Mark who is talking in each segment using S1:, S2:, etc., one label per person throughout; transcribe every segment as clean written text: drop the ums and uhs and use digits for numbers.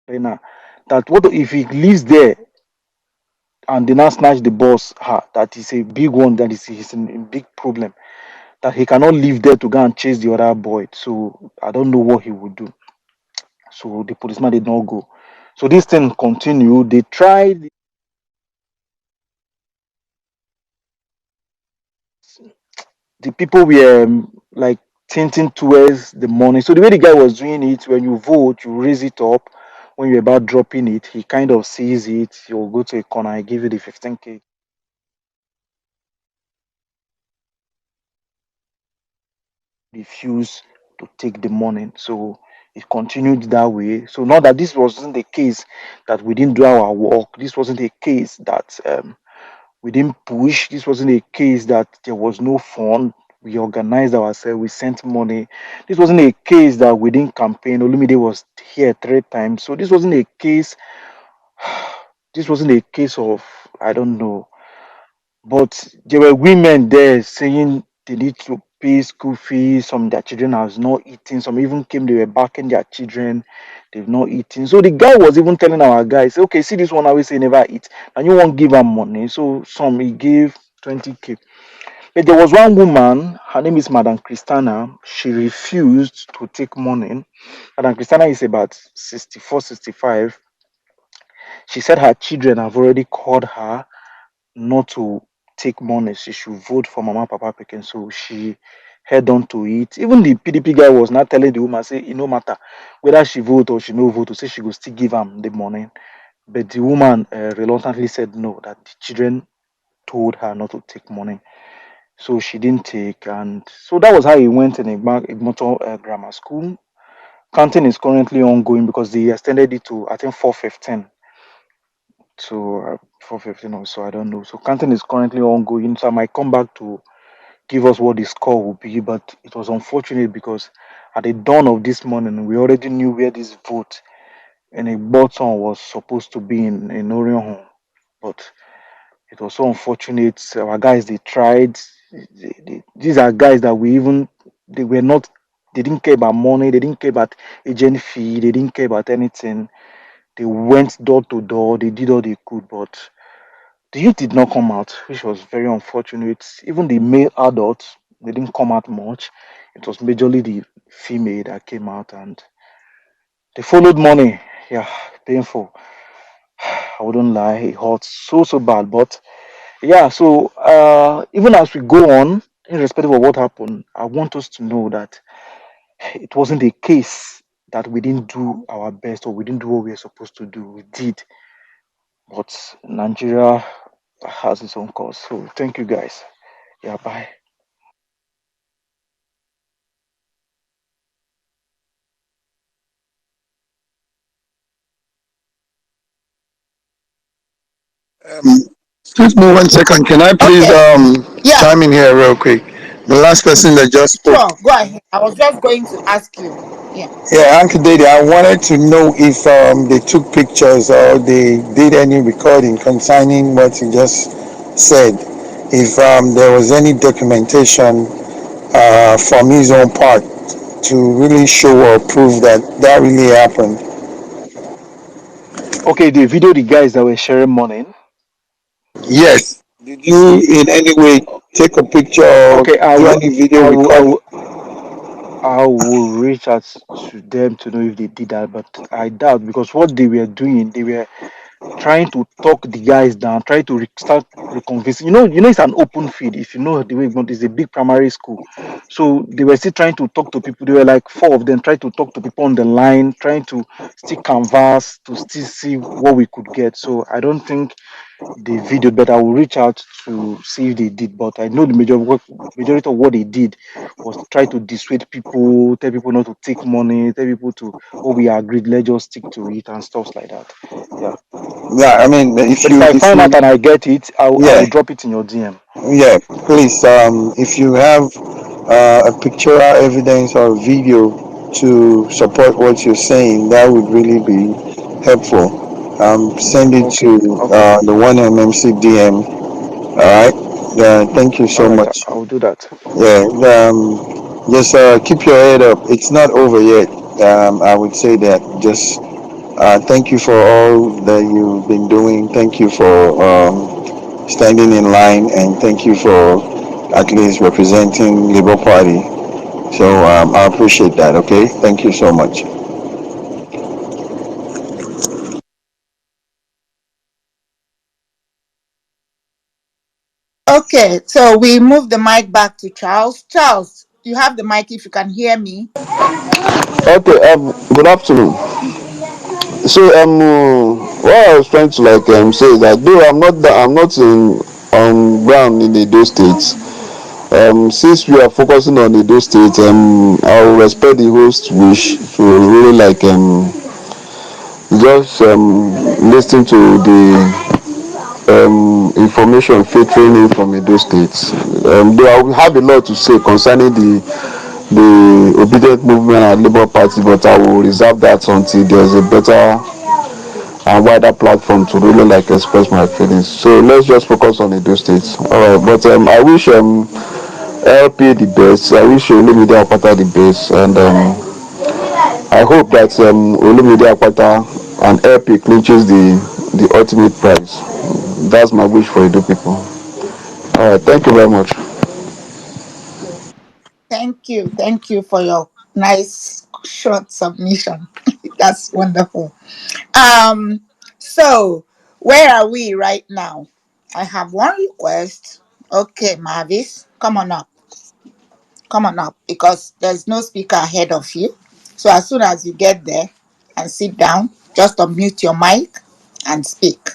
S1: Now, that what if he lives there and they now snatch the boss? That is a big one. That is he's in a big problem. That he cannot live there to go and chase the other boy. So I don't know what he would do. So the policeman did not go. So this thing continued. They tried. The people were like tinting towards the money. So the way the guy was doing it, when you vote, you raise it up. When you're about dropping it, he kind of sees it. He'll go to a corner and give you the 15K. Refuse to take the money. So it continued that way. So not that this wasn't the case that we didn't do our work. This wasn't a case that we didn't push. This wasn't a case that there was no fund. We organized ourselves. We sent money. This wasn't a case that we didn't campaign. Olumide was here 3 times. So this wasn't a case. This wasn't a case of I don't know. But there were women there saying they need to pay school fees. Some their children has not eaten. Some even came, they were backing their children. They've not eaten. So the guy was even telling our guys, okay, see this one always say never eat. And you won't give her money. So some he gave 20K. But there was one woman, her name is Madam Christina. She refused to take money. Madam Christina is about 64, 65. She said her children have already called her not to take money. She should vote for Mama Papa Pekin. So she head on to it. Even the PDP guy was not telling the woman, say, it no matter whether she vote or she no vote, to say she will still give him the money. But the woman reluctantly said no, that the children told her not to take money. So she didn't take. And so that was how he went in a motor grammar school. Counting is currently ongoing because they extended it to, I think, 415. So 415 or so, I don't know. So counting is currently ongoing. So I might come back to give us what the score will be. But it was unfortunate because at the dawn of this morning, we already knew where this vote and a button was supposed to be in Orion. But it was so unfortunate. Our guys, they tried. These are guys that they were not, they didn't care about money. They didn't care about agent fee. They didn't care about anything. They went door to door. They did all they could. But the youth did not come out, which was very unfortunate. Even the male adults, they didn't come out much. It was majorly the female that came out and they followed money. Yeah, painful. I wouldn't lie, it hurts so bad. But yeah, so even as we go on, irrespective of what happened, I want us to know that it wasn't a case that we didn't do our best or we didn't do what we were supposed to do. We did. But Nigeria has its own course. So thank you guys. Yeah, bye.
S2: Um, Excuse me 1 second. Can I please
S3: Okay. Yeah.
S2: chime in here real quick? The last person that just spoke.
S3: Sure. Go ahead. I was just going to ask you. Yeah.
S2: Yeah, Uncle Dede, I wanted to know if they took pictures or they did any recording concerning what you just said. If there was any documentation from his own part to really show or prove that that really happened.
S1: Okay, the video, the guys that were sharing money.
S2: Yes. Did you in any way take a picture or
S1: Okay,
S2: do any video
S1: I will, I
S2: recording?
S1: will, I will reach out to them to know if they did that, but I doubt because what they were doing, they were trying to talk the guys down, try to start reconvincing. It's an open field. If you know the way it's a big primary school, so they were still trying to talk to people. They were like four of them trying to talk to people on the line, trying to still canvas to still see what we could get. So I don't think the video, but I will reach out to see if they did. But I know the majority of what they did was try to dissuade people, tell people not to take money, tell people to what we agreed, let's just stick to it and stuff like that. Yeah.
S2: Yeah, I mean, if
S1: But if
S2: you
S1: I
S2: if
S1: find out
S2: you
S1: and I get it, I
S2: yeah,
S1: will drop it in your DM.
S2: yeah, please, if you have a pictorial evidence or video to support what you're saying, that would really be helpful. Send it
S1: Okay,
S2: to
S1: okay.
S2: the one MMC DM. All right. Thank you
S1: All
S2: so
S1: right,
S2: much.
S1: I will do that.
S2: Yeah. Just keep your head up. It's not over yet. I would say that. Just Thank you for all that you've been doing. Thank you for standing in line, and thank you for at least representing Labour Party. So I appreciate that. Okay, thank you so much.
S3: Okay, so we move the mic back to Charles. Charles, you have the mic if you can hear me.
S4: Okay, good afternoon. So, what I was trying to say is that though I'm not in on ground in Edo State. Since we are focusing on Edo State, I will respect the host wish to really just listen to the information filtering in from Edo State. Though I will have a lot to say concerning the Obidient movement and Labour Party, but I will reserve that until there's a better and wider platform to really express my feelings. So let's just focus on Edo State. All right, but I wish LP the best. I wish Olumide Akpata the best, and I hope that Olumide Akpata and LP clinches the ultimate prize. That's my wish for Edo people. All right, thank you very much.
S3: Thank you. Thank you for your nice short submission. That's wonderful. Um, so where are we right now? I have one request. Okay, Marvis, come on up. Come on up because there's no speaker ahead of you. So as soon as you get there and sit down, just unmute your mic and speak.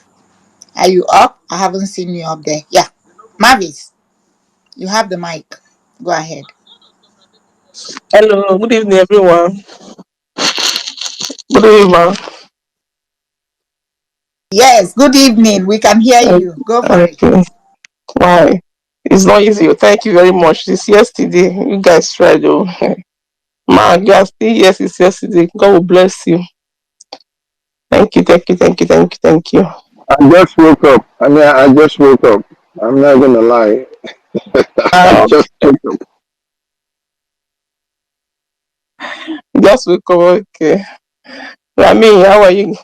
S3: Are you up? I haven't seen you up there. Yeah. Marvis, you have the mic. Go ahead.
S5: Hello, good evening, everyone. Good evening, ma.
S3: Yes, good evening. We can hear you. Go for it.
S5: Okay, why? It's not easy. Thank you very much. This yesterday, you guys tried, though. Ma, you are still yes, it's yesterday. God will bless you. Thank you, thank you, thank you, thank you, thank you.
S2: I just woke up. I just woke up. I'm not gonna lie. I
S5: Um,
S2: just woke up.
S5: just wake up, okay. I mean, how are you?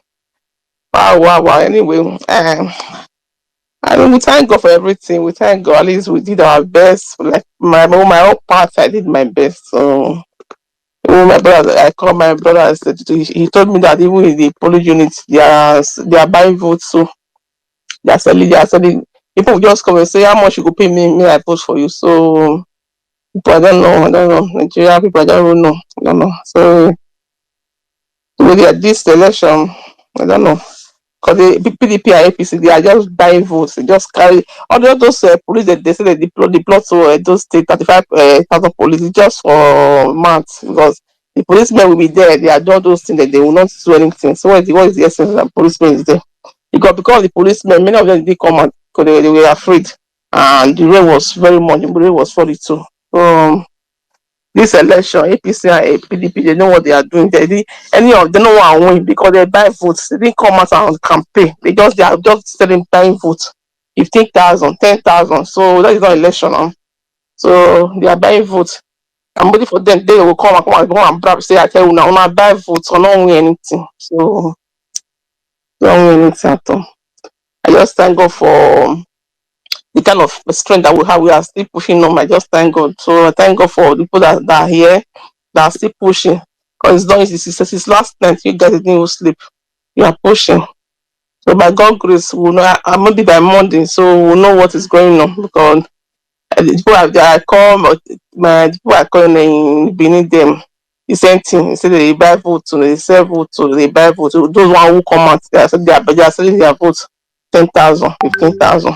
S5: Wow, wow, wow. Anyway, I mean, we thank God for everything. We thank God. At least we did our best. Like my own part, I did my best. So even my brother, I called my brother and said, he told me that even in the polling units, they are buying votes, so they are selling. People will just come and say, how much you go pay me, I post for you. So people, I don't know. Nigeria people, I don't know. I don't know. So with this election, I don't know. Because the PDP and APC, they are just buying votes. They just carry all those police that they say they deploy to those state 35,000 police. It's just for months because the policemen will be there. They are doing those things that they will not do anything. So what is the essence that policemen is there? Because the policemen, many of them did come out because they were afraid, and the rain was very much. The rain was 42. So this election, APC and PDP, they know what they are doing. Any of them no one win because they buy votes. They didn't come out and campaign. They are just selling buying votes. 15,000, 10,000. So that is not election. So they are buying votes. I'm waiting for them. They will come and brag, say, I tell you now, I buy votes or not win anything. So don't win anything at all. I just thank God for the kind of strength that we have. We are still pushing on. I just thank God. So I thank God for the people that are here, that are still pushing. Because it's not easy. Since last night, you guys didn't even sleep. You are pushing. So by God's grace, we'll know. I'm maybe by Monday, so we'll know what is going on. Because the people I call, my people are calling in Benin them. The same thing. They say they buy votes, they sell votes, they buy votes. So those one who come out, they are selling their votes 10,000, 15,000.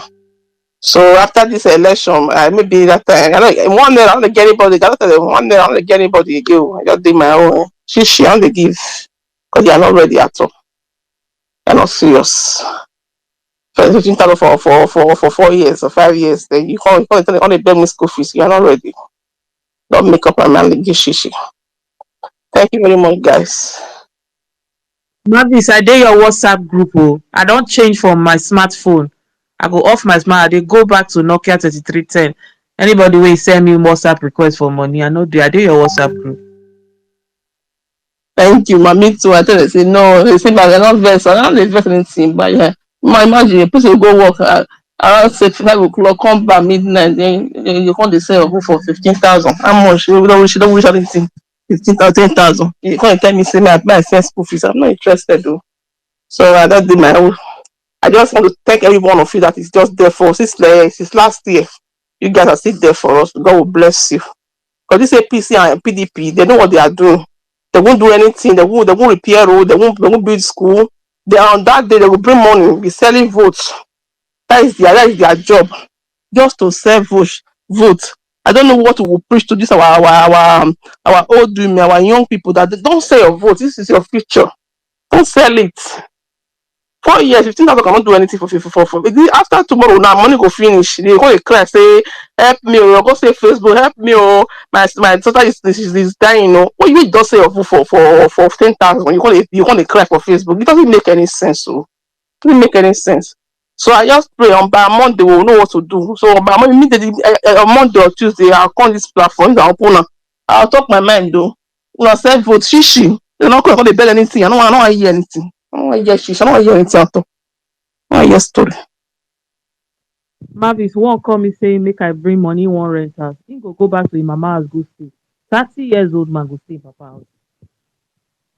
S5: So after this election, maybe that time, I don't, one day I don't get anybody. I don't tell them one day I don't get anybody again. I just did my own. She I don't give because they are not ready at all. They are not serious. For 15,000 for 4 years or 5 years, then you tell them on the beg me school fees. You are not ready. Don't make up my mind and give shishi. Thank you very much, guys.
S6: Mavis, I dey your WhatsApp group. Oh, I don't change from my smartphone. I go off my smart. I dey go back to Nokia 3310. Anybody will send me WhatsApp request for money, I know I dey your WhatsApp group.
S5: Thank you, ma. Me too. I tell them, say no. They say, but they're not vex. I don't invest anything. But yeah, imagine a person go work around say 5 o'clock, come back midnight, then you come to sell for 15,000. How much? She don't wish anything. 15,000, 10,000. You can't tell me say me I send school fees. I'm not interested though. So I don't do my own. I just want to thank every one of you that is just there for since last year. You guys are still there for us. God will bless you. Because this APC and PDP, they know what they are doing. They won't do anything. They won't repair road. They won't build school. They are on that day. They will bring money, be selling votes. That is their job, just to sell vote. I don't know what we will preach to this our old women, our young people, that they don't sell your vote. This is your future. Don't sell it. 4 years, 15,000 cannot do anything for. After tomorrow, now money go finish. They go to cry, say, help me, or go say Facebook, help me, or my daughter is dying. What you just say for 10,000? You want to cry for Facebook? It doesn't make any sense. So it doesn't make any sense. So I just pray on by Monday we'll know what to do. So by Monday, immediately on Monday or Tuesday, I'll call this platform. I'll talk my mind though. When I say vote, shishi. They're not going to bell anything. I don't want to hear anything. I don't want to hear shishi. I don't want to hear anything at all. I want to hear story.
S6: Mavis won't call me saying make I bring money, won't rent house. He go back to him mama house, go stay. 30 years old man go stay in papa house.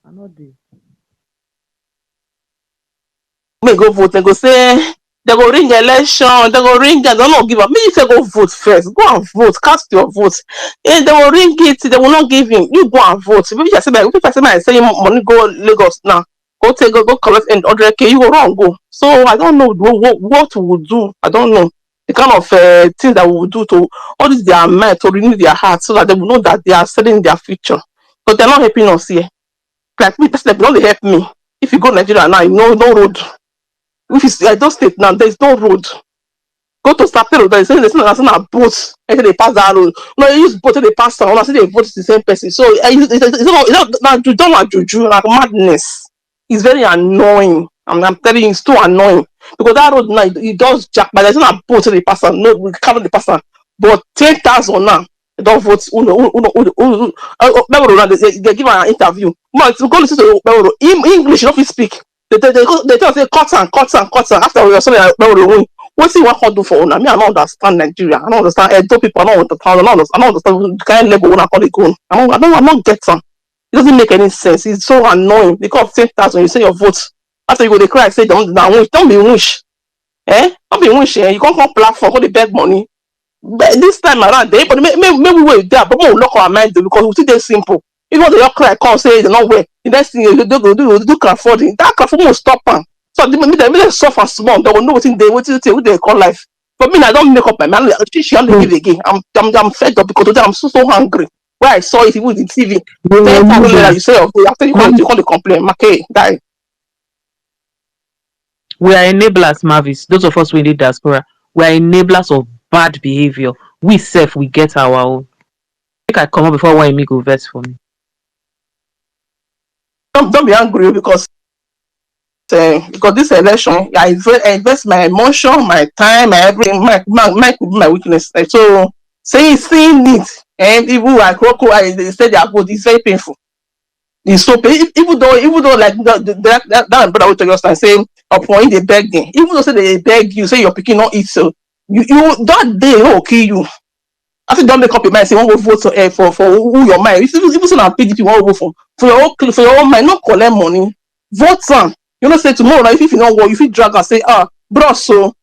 S6: I not do.
S5: May go vote. They go say they go ring election. They go ring. I don't know. Give up. Me, you say go vote first. Go and vote. Cast your vote. And they will ring it. They will not give him. You go and vote. If I say I say money go Lagos now. Go collect and 100K. You go wrong. Go. So I don't know what we will do. I don't know the kind of things that we will do to all this their mind to renew their heart so that they will know that they are selling their future. But they're not helping us here. Like me, personally, they only help me. If you go to Nigeria now, you know no road. If it's Edo State now, there is no road. Go to Sapelo road, there's a boat. I say they pass that road. No, you use boat, they pass on. I say they vote the same person. So it's not you don't want juju, like madness. It's very annoying. I'm telling you, it's too annoying. Because that road now, it does jack, but there's not a boat they pass on. No, we cover the pass on. But 10,000 now, they don't vote. They give an interview. But go listen to English, you don't speak. They tell us say cut and after we are sorry win. What see what do for una? Me, I don't understand Nigeria. I don't understand Edo people. I don't understand the kind of level una call it going. I'm not getting. It doesn't make any sense. It's so annoying because of 10,000 you say your vote. After you go they cry say don't wish. Don't be wish. Don't be wish. You can't come platform for the beg money. But this time around, maybe we wait there, but we will lock our mind because we think they're simple. Even though your cry come say they're not well, the next thing you do crowdfunding. That crowdfunding will stop them. So they suffer small. They will know what they call life. For me, I don't make up my mind. She only live again. I'm fed up because today I'm so hungry. Where I saw it with the TV, 10,000 naira. You say after you call the complaint, okay, die.
S6: We are enablers, Mavis. Those of us who in the diaspora, we are enablers of bad behavior. We self, we get our own. I think I come up before one me go verse for me.
S5: Don't be angry because this election, I invest my emotion, my time, my everything, my weakness. So seeing it, and even like they say they are good, it's very painful. It's so painful. Even though like that brother will tell us and say upon they beg them. Even though say they beg you, say your picking not eat, so you that day will kill you. After don't make up your mind, say one go vote for who your mind. Even so now PDP won't vote for your own mind, not collect money. Vote some. You know, say tomorrow, if you don't work, if you drag and say, bro, so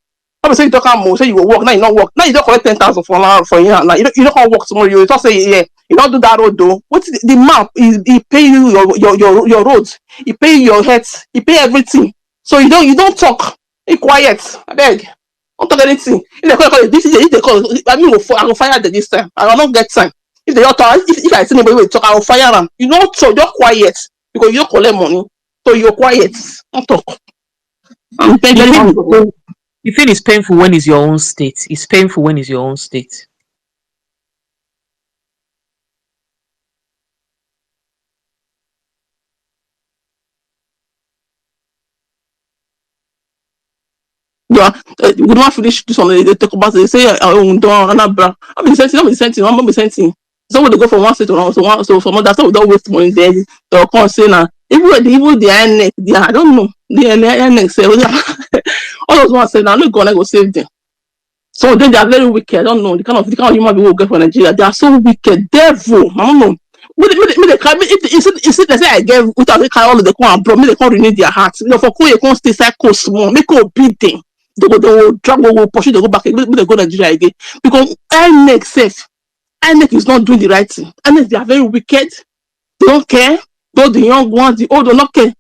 S5: I say you talk more, say you will work, now you don't work. Now you don't collect 10,000 for you. Now you don't work tomorrow. You just say, yeah, you don't do that road though. What's the map? He pay you your roads, he pay you your heads, he pay everything. So you don't talk. Be quiet. I beg. Don't talk anything. If they call this is if they call, I mean, I will fire them this time. I will not get time. If they don't talk, if I see anybody will talk, I will fire them. You don't talk, just quiet because you don't collect money. So you're quiet. Don't talk.
S6: You feel it's painful when it's your own state. It's painful when it's your own state.
S5: Yeah, we don't finish this one. They talk about they say, "Oh, don't Anabra." I'm be sending. I'm be sending. So when they go from one state to one, so from other, so we don't waste money there. They'll come say now. Even the INEC, I don't know. The INEC say, all those ones say now, no gonna go save them. So then they are very wicked. I don't know the kind of human being we get from Nigeria. They are so wicked. Devil. I don't know. They say I get without they carry all of the come and bro, me they can't renew their hearts. You know, for you can't stay cycle small, make go beat them. They will drag, will push it, they go back, they go Nigeria again. Because INEC safe. INEC is not doing the right thing. INEC, they are very wicked. They don't care. Though the young ones, the old, do not care.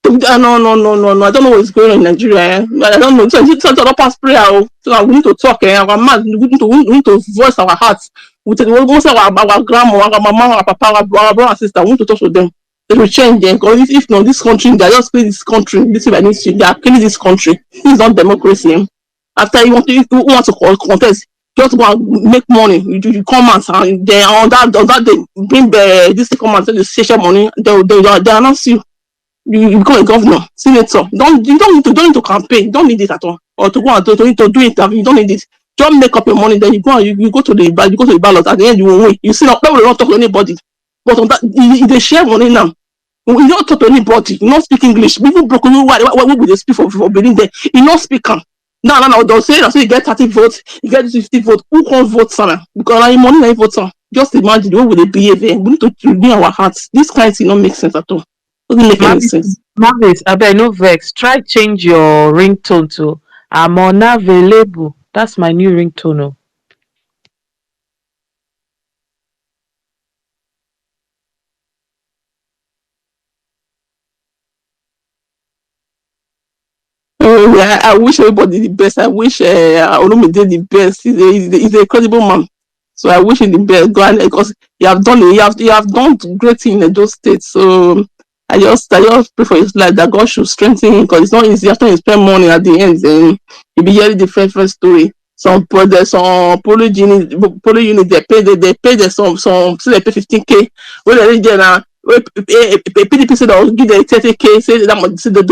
S5: No. I don't know what's going on in Nigeria. I don't know. So it's not pass prayer. So we need to talk. Our man, we need to voice our hearts. We want to say our grandma, our mama, our papa, our brother and sister. We need to talk to them. They will change them. Because if not, this country, they are just killing this country. This is they are killing this country. This is not democracy. After you want to contest, just go and make money. You come out and then on that day bring this come and tell you social money. They announce you. You become a governor, senator. You don't need to campaign. You don't need it at all. Or to go and to do it. You don't need it. Just make up your money. Then you go and you go to the ballot. At the end you will win. You see now, people will not talk to anybody. But on that, they share money now. You don't talk to anybody. You don't speak English. People broken. Why would they speak for being there? You don't speak. No. They'll say you get 30 votes. You get 50 votes. Who can't vote, Sana? Because like money na vote. Just imagine the way they behave. We need to renew our hearts. This kind of thing don't make sense at all. Doesn't make any sense.
S6: Marvis, abeg no vex. Try change your ringtone to I'm unavailable. That's my new ringtone. Oh.
S5: I wish everybody the best. I wish Olumide the best. He's a credible man. So I wish him the best. Go and because you have done great thing in those states. So I just pray for his life that God should strengthen him because it's not easy after he spend money at the end. Then he be hearing different story. There's some poly unit they pay some so they pay 15K. When they reach there now. PDP say they'll give the 30K, say that much, so they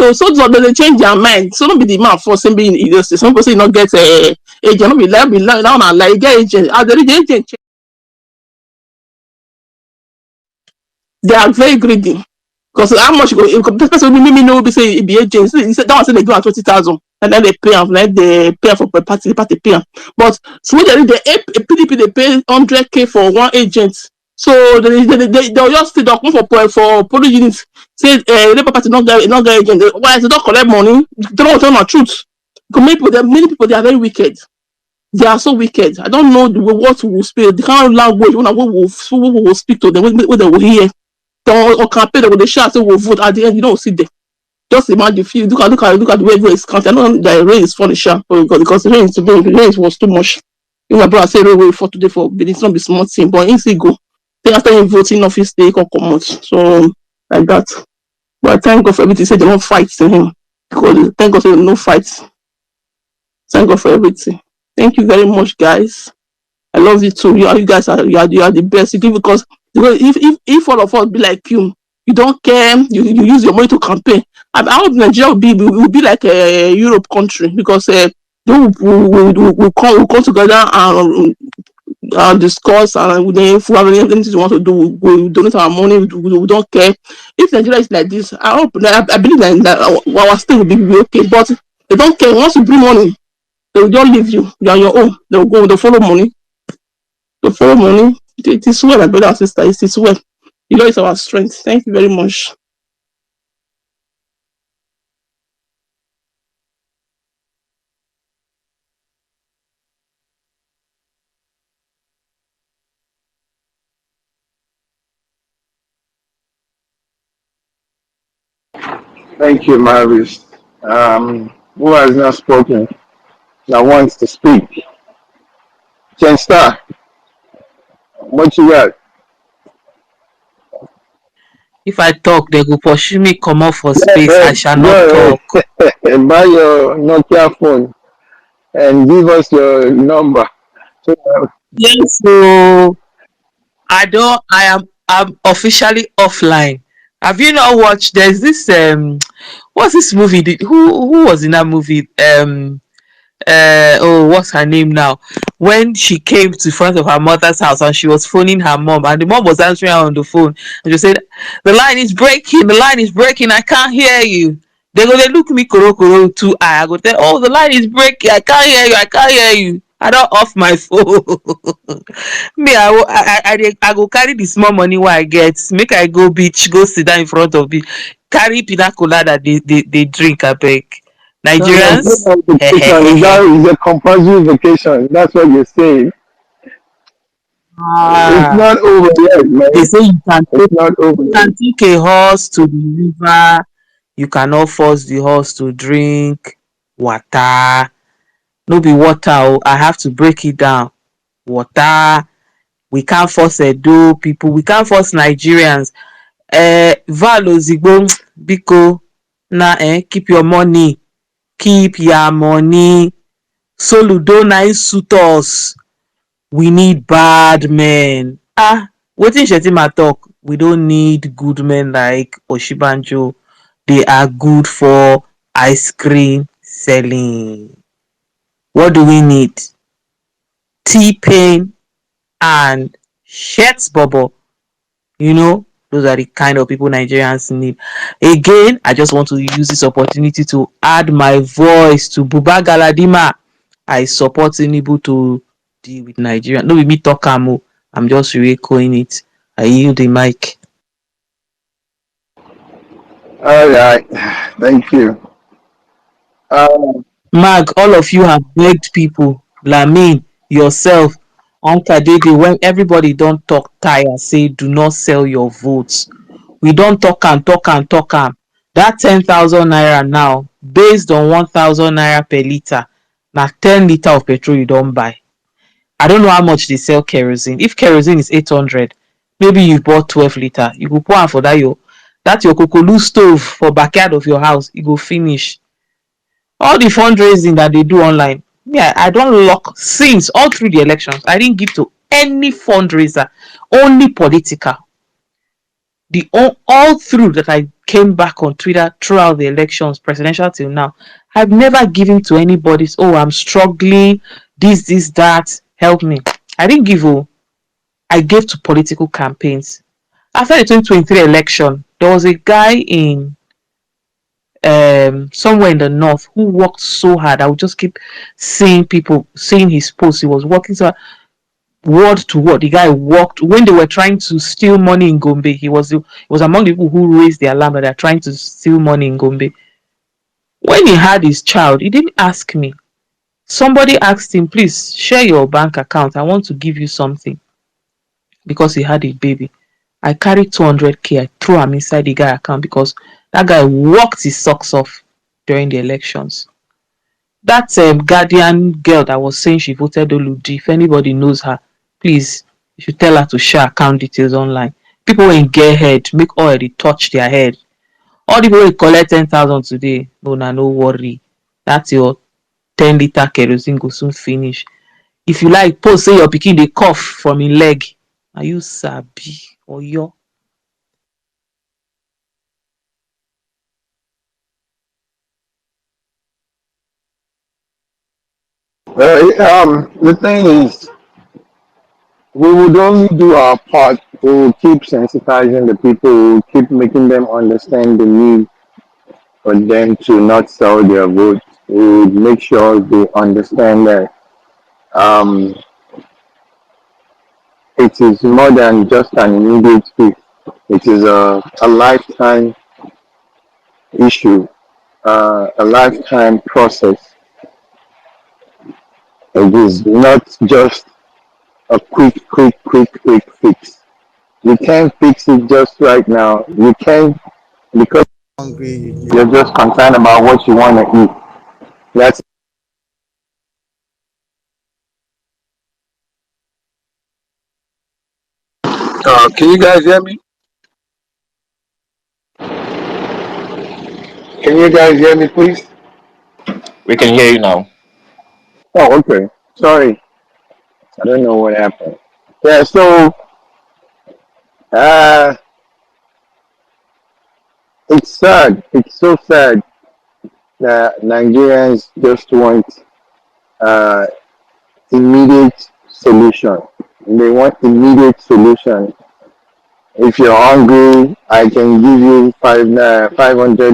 S5: change their mind. So don't be the man for saying being in some people say not get a agent, not be down and like get agent. The agent they are very greedy because how much this person me know be say it be agent. He said that one say they give am 20,000 and then they pay am like they pay for party pay am. But so they PDP they pay 100K for one agent. So they'll just sit down for police units. Say Labour Party not get agent. Why they don't collect money? They don't tell the truth. Because many people they are very wicked. They are so wicked. I don't know what we will speak. The kind of language when we will speak to them, when they will hear. Or campaign they will shout, say we'll vote. At the end, you don't see them. Just imagine if you look at the way rain is counted. I know the rain is funny, because the rain was too much. My brother say rain will fall today for it's not be small thing, but in go. Then after him voting office, they can come out. So like that. But thank God for everything. Say they don't fight to him. Because thank God for no fights. Thank God for everything. Thank you very much, guys. I love you too. You guys are the best. Because if all of us be like you don't care, you use your money to campaign. I hope Nigeria will be like a Europe country because we'll come together and discuss and then if we have anything we want to do, we donate our money. We don't care. If Nigeria is like this, I believe that our state will be okay. But they don't care. Once you bring money, they will just leave you. You're on your own. They'll follow money. It is well, my brother and sister. It is well. You know, it's our strength. Thank you very much.
S2: Thank you, Marius. Who has not spoken that wants to speak? Chen Star, what you got?
S6: If I talk, they go pursue me come off for space. I shall not talk.
S2: Buy your Nokia phone and give us your number. So,
S6: Yes, so I'm officially offline. Have you not watched? There's this what's this movie? Who was in that movie? what's her name now? When she came to front of her mother's house and she was phoning her mom, and the mom was answering her on the phone, and she said, "The line is breaking, the line is breaking, I can't hear you." They look me koro koro two eye. I go tell, "Oh, the line is breaking, I can't hear you, I can't hear you." I don't off my phone. Me, I go carry the small money what I get, make I go beach, go sit down in front of beach, carry pina colada they drink, I beg.
S2: So there's no
S6: Nigerians,
S2: more vacation. Is a compulsory vacation. That's what you're saying. It's
S6: ah,
S2: not over yet,
S6: they
S2: man.
S6: say
S2: It's not over
S6: you
S2: yet.
S6: can take a horse to the river, you cannot force the horse to drink water. No be water oh, I have to break it down. Water, we can't force Edo people, we can't force Nigerians. Val Ozigbo, biko, na keep your money, keep your money. Soludo na im suit us. We need bad men. Wetin Shettima talk? We don't need good men like Oshibanjo. They are good for ice cream selling. What do we need? T-Pain and Shets Bobo. You know, those are the kind of people Nigerians need. Again, I just want to use this opportunity to add my voice to Buba Galadima. I support Tinubu to deal with Nigeria. No, be me talk am o. I'm just re-echoing it. I yield the mic.
S2: All right. Thank you. Um,
S6: Mag, all of you have begged people, Lamin, yourself, Onkadede, when everybody don't talk tire, say do not sell your votes. We don't talk am. That 10,000 naira now, based on 1,000 naira per litre, na 10 litre of petrol you don't buy. I don't know how much they sell kerosene. If kerosene is 800, maybe you bought 12 litre. You go pour am for that your kokolu stove for backyard of your house. E go finish. All the fundraising that they do online, yeah, I don't lock since all through the elections. I didn't give to any fundraiser, only political. The all through that I came back on Twitter throughout the elections, presidential till now, I've never given to anybody's, oh, I'm struggling, this, that, help me. I didn't give, oh, I gave to political campaigns. After the 2023 election, there was a guy in somewhere in the north who worked so hard. I would just keep seeing people seeing his posts. He was working so hard, word to word. The guy worked when they were trying to steal money in Gombe. He was among the people who raised the alarm that they're trying to steal money in Gombe. When he had his child, he didn't ask me. Somebody asked him, please share your bank account. I want to give you something because he had a baby. I carried 200K. I threw him inside the guy account because that guy worked his socks off during the elections. That Guardian girl that was saying she voted Oludi, if anybody knows her, please, you should tell her to share account details online. People wey get head, make oil dey touch their head. All the people wey collect 10,000 today, no na no worry. That's your 10 litre kerosene go soon finish. If you like, post say your pikin dey cough from im leg. Na you sabi Oyo.
S2: the thing is, we would only do our part. We will keep sensitizing the people. We will keep making them understand the need for them to not sell their votes. We would make sure they understand that um, it is more than just an immediate fix. It is a lifetime issue, a lifetime process. It is not just a quick fix. You can't fix it just right now. You can't because you're just concerned about what you want to eat. That's can you guys hear me? Can you guys hear me, please?
S7: We can hear you now.
S2: Oh, okay. Sorry, I don't know what happened. Yeah, so uh, it's sad. It's so sad that Nigerians just want uh, immediate solution. They want immediate solution. If you're hungry, I can give you 500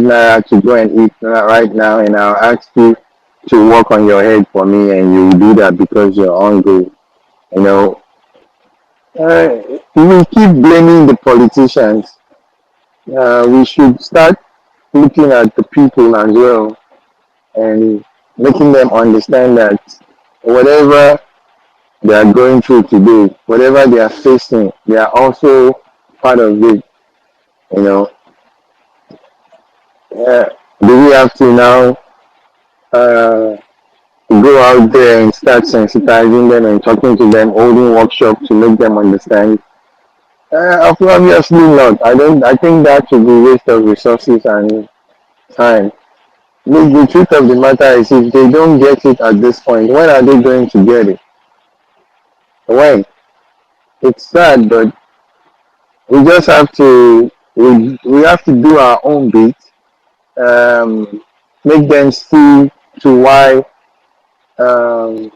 S2: naira to go and eat right now, and I'll ask you to work on your head for me, and you will do that because you're hungry. You know, we keep blaming the politicians. We should start looking at the people as well and making them understand that whatever they are going through today, whatever they are facing, they are also part of it. You know, uh, do we have to now uh, go out there and start sensitizing them and talking to them, holding workshops to make them understand? Obviously not. I don't. I think that would be waste of resources and time. The truth of the matter is, if they don't get it at this point, when are they going to get it? When? It's sad, but we just have to. We have to do our own bit. Make them see to why um,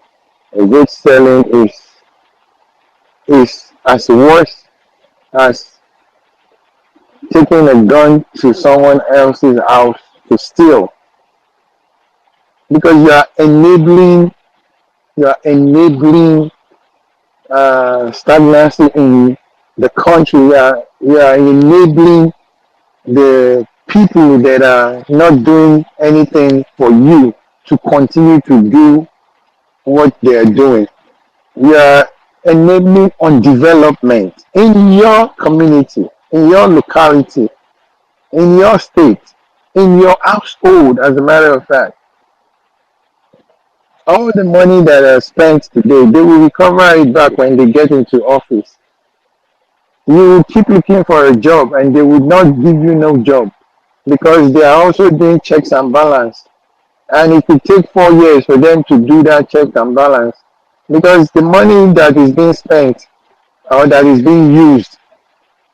S2: vote selling is as worse as taking a gun to someone else's house to steal, because you are enabling stagnancy in the country. You are enabling the people that are not doing anything for you to continue to do what they are doing. You are enabling on development in your community, in your locality, in your state, in your household. As a matter of fact, all the money that are spent today, they will recover it back when they get into office. You will keep looking for a job and they will not give you no job, because they are also doing checks and balance. And it could take 4 years for them to do that check and balance, because the money that is being spent or that is being used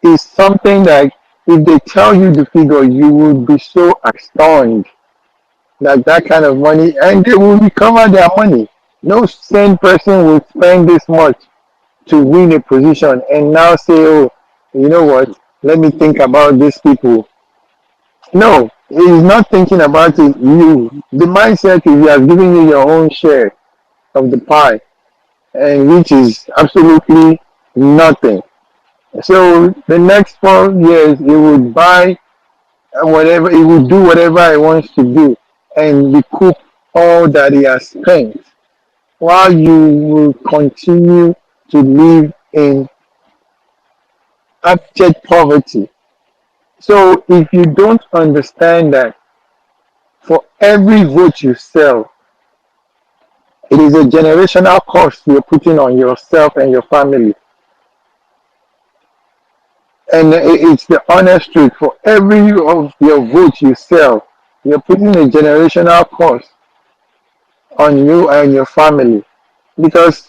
S2: is something that, if they tell you the figure, you will be so astonished that that kind of money, and they will recover their money. No sane person will spend this much to win a position and now say, oh, you know what, let me think about these people. No, he's not thinking about it. The mindset is he has given you your own share of the pie, and which is absolutely nothing. So the next 4 years, he would buy whatever, he would do whatever he wants to do and recoup all that he has spent, while you will continue to live in abject poverty. So if you don't understand that for every vote you sell, it is a generational cost you're putting on yourself and your family. And it's the honest truth. For every of your votes you sell, you're putting a generational cost on you and your family, because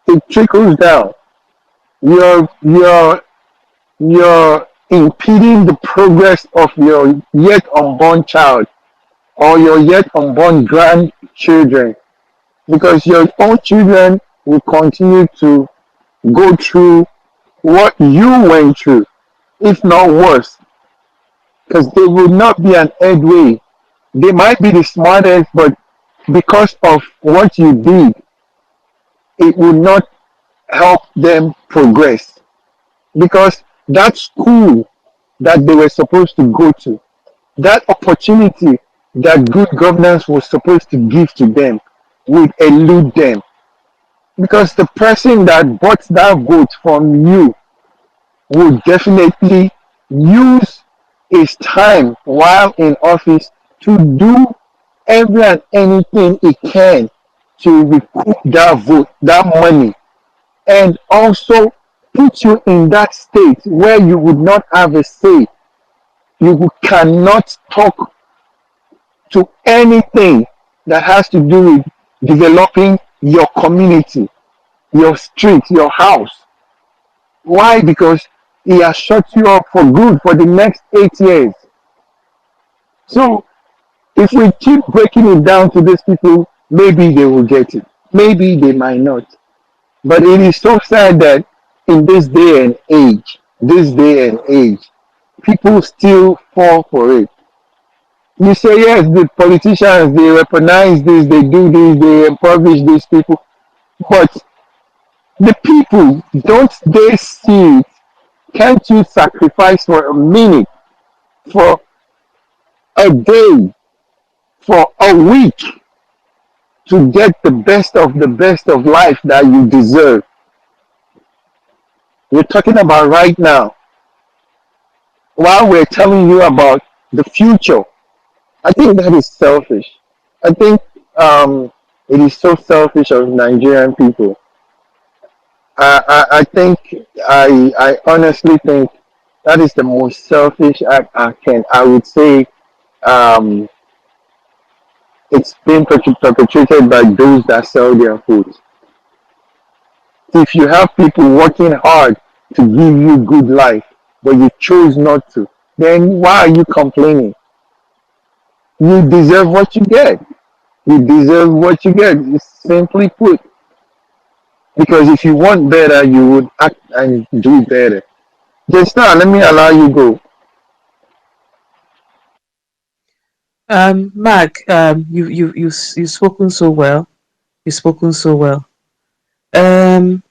S2: it trickles down. You're impeding the progress of your yet unborn child or your yet unborn grandchildren, because your own children will continue to go through what you went through, if not worse, because they will not be an headway. They might be the smartest, but because of what you did, it will not help them progress, because that school that they were supposed to go to, that opportunity that good governance was supposed to give to them, would elude them, because the person that bought that vote from you would definitely use his time while in office to do every and anything he can to recoup that vote, that money, and also put you in that state where you would not have a say. You cannot talk to anything that has to do with developing your community, your street, your house. Why? Because he has shut you up for good for the next 8 years. So if we keep breaking it down to these people, maybe they will get it. Maybe they might not. But it is so sad that in this day and age, people still fall for it. You say yes, the politicians they weaponize this, they do this, they impoverish these people, but the people don't they see it? Can't you sacrifice for a minute, for a day, for a week to get the best of life that you deserve? We're talking about right now while we're telling you about the future. I think that is selfish. I think it is so selfish of Nigerian people. I think I honestly think that is the most selfish act I would say um, it's been perpetrated by those that sell their food. If you have people working hard to give you good life, but you chose not to, then why are you complaining? You deserve what you get. You deserve what you get. Simply put, because if you want better, you would act and do better. Just now, let me allow you go.
S6: Mark, you've spoken so well. You've spoken so well. Um,